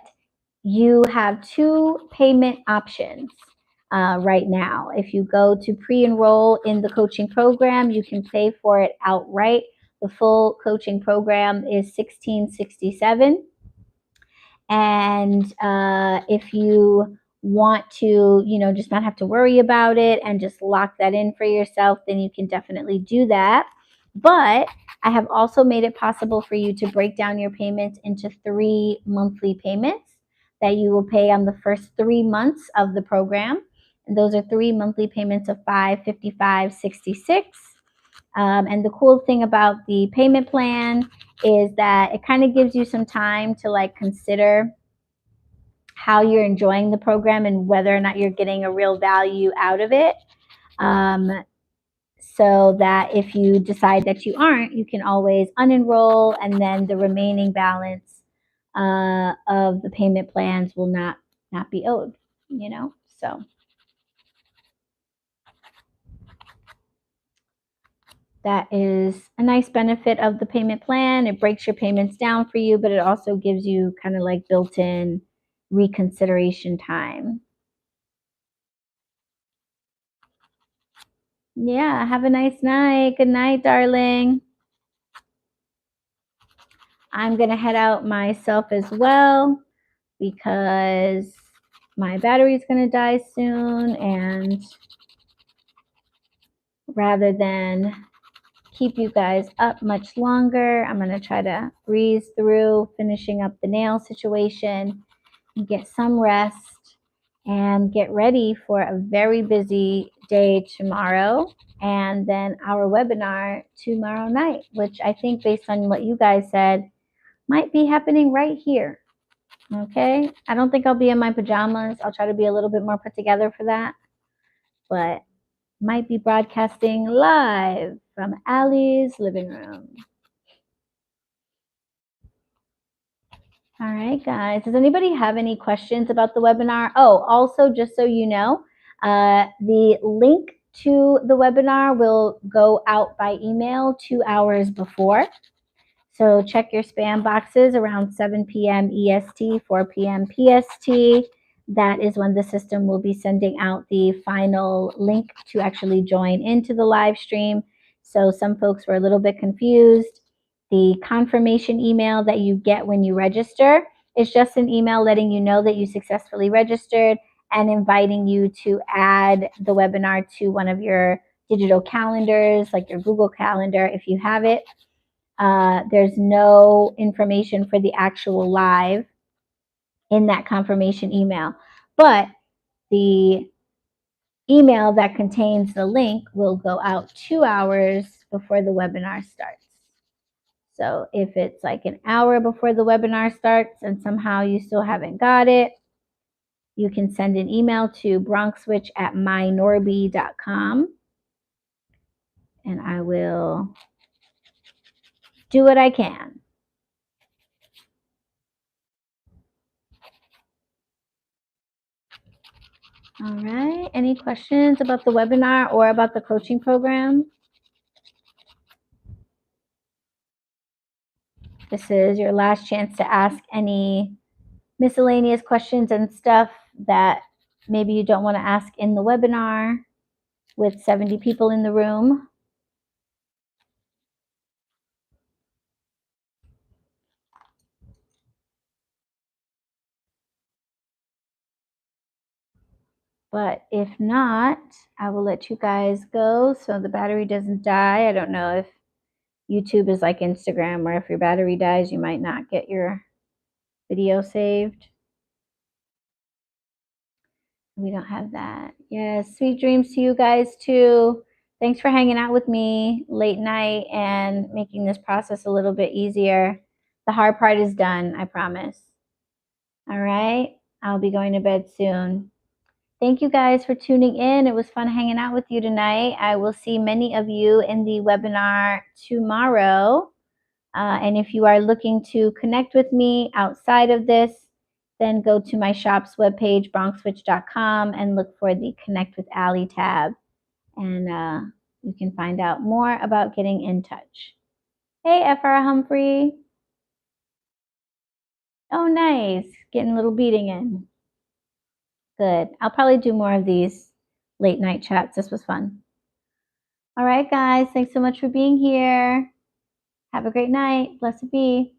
you have 2 payment options right now. If you go to pre-enroll in the coaching program, you can pay for it outright. The full coaching program is $16.67. And if you want to, you know, just not have to worry about it and just lock that in for yourself, then you can definitely do that. But I have also made it possible for you to break down your payments into 3 monthly payments that you will pay on the first 3 months of the program. And those are 3 monthly payments of $555.66. And the cool thing about the payment plan is that it kind of gives you some time to like consider how you're enjoying the program and whether or not you're getting a real value out of it. So that if you decide that you aren't, you can always unenroll, and then the remaining balance of the payment plans will not be owed, you know? So that is a nice benefit of the payment plan. It breaks your payments down for you, but it also gives you kind of like built-in reconsideration time. Yeah, have a nice night. Good night, darling. I'm going to head out myself as well because my battery's going to die soon, and rather than keep you guys up much longer, I'm going to try to breeze through finishing up the nail situation and get some rest and get ready for a very busy day tomorrow, and then our webinar tomorrow night, which I think, based on what you guys said, might be happening right here. Okay, I don't think I'll be in my pajamas. I'll try to be a little bit more put together for that, but might be broadcasting live from Allie's living room. All right, guys. Does anybody have any questions about the webinar? Oh, also, just so you know, the link to the webinar will go out by email 2 hours before. So check your spam boxes around 7 p.m. EST, 4 p.m. PST. That is when the system will be sending out the final link to actually join into the live stream. So some folks were a little bit confused. The confirmation email that you get when you register is just an email letting you know that you successfully registered and inviting you to add the webinar to one of your digital calendars, like your Google Calendar if you have it. There's no information for the actual live in that confirmation email, but the email that contains the link will go out 2 hours before the webinar starts. So if it's like an hour before the webinar starts and somehow you still haven't got it, you can send an email to bronxwitch@mynorby.com and I will do what I can. All right. Any questions about the webinar or about the coaching program? This is your last chance to ask any miscellaneous questions and stuff that maybe you don't want to ask in the webinar with 70 people in the room. But if not, I will let you guys go so the battery doesn't die. I don't know if YouTube is like Instagram, where if your battery dies, you might not get your video saved. We don't have that. Yes, sweet dreams to you guys too. Thanks for hanging out with me late night and making this process a little bit easier. The hard part is done, I promise. All right, I'll be going to bed soon. Thank you guys for tuning in. It was fun hanging out with you tonight. I will see many of you in the webinar tomorrow. And if you are looking to connect with me outside of this, then go to my shop's webpage, bronxwitch.com, and look for the Connect with Ally tab. And you can find out more about getting in touch. Hey, F.R. Humphrey. Oh, nice. Getting a little beating in. Good. I'll probably do more of these late night chats. This was fun. All right, guys. Thanks so much for being here. Have a great night. Blessed be.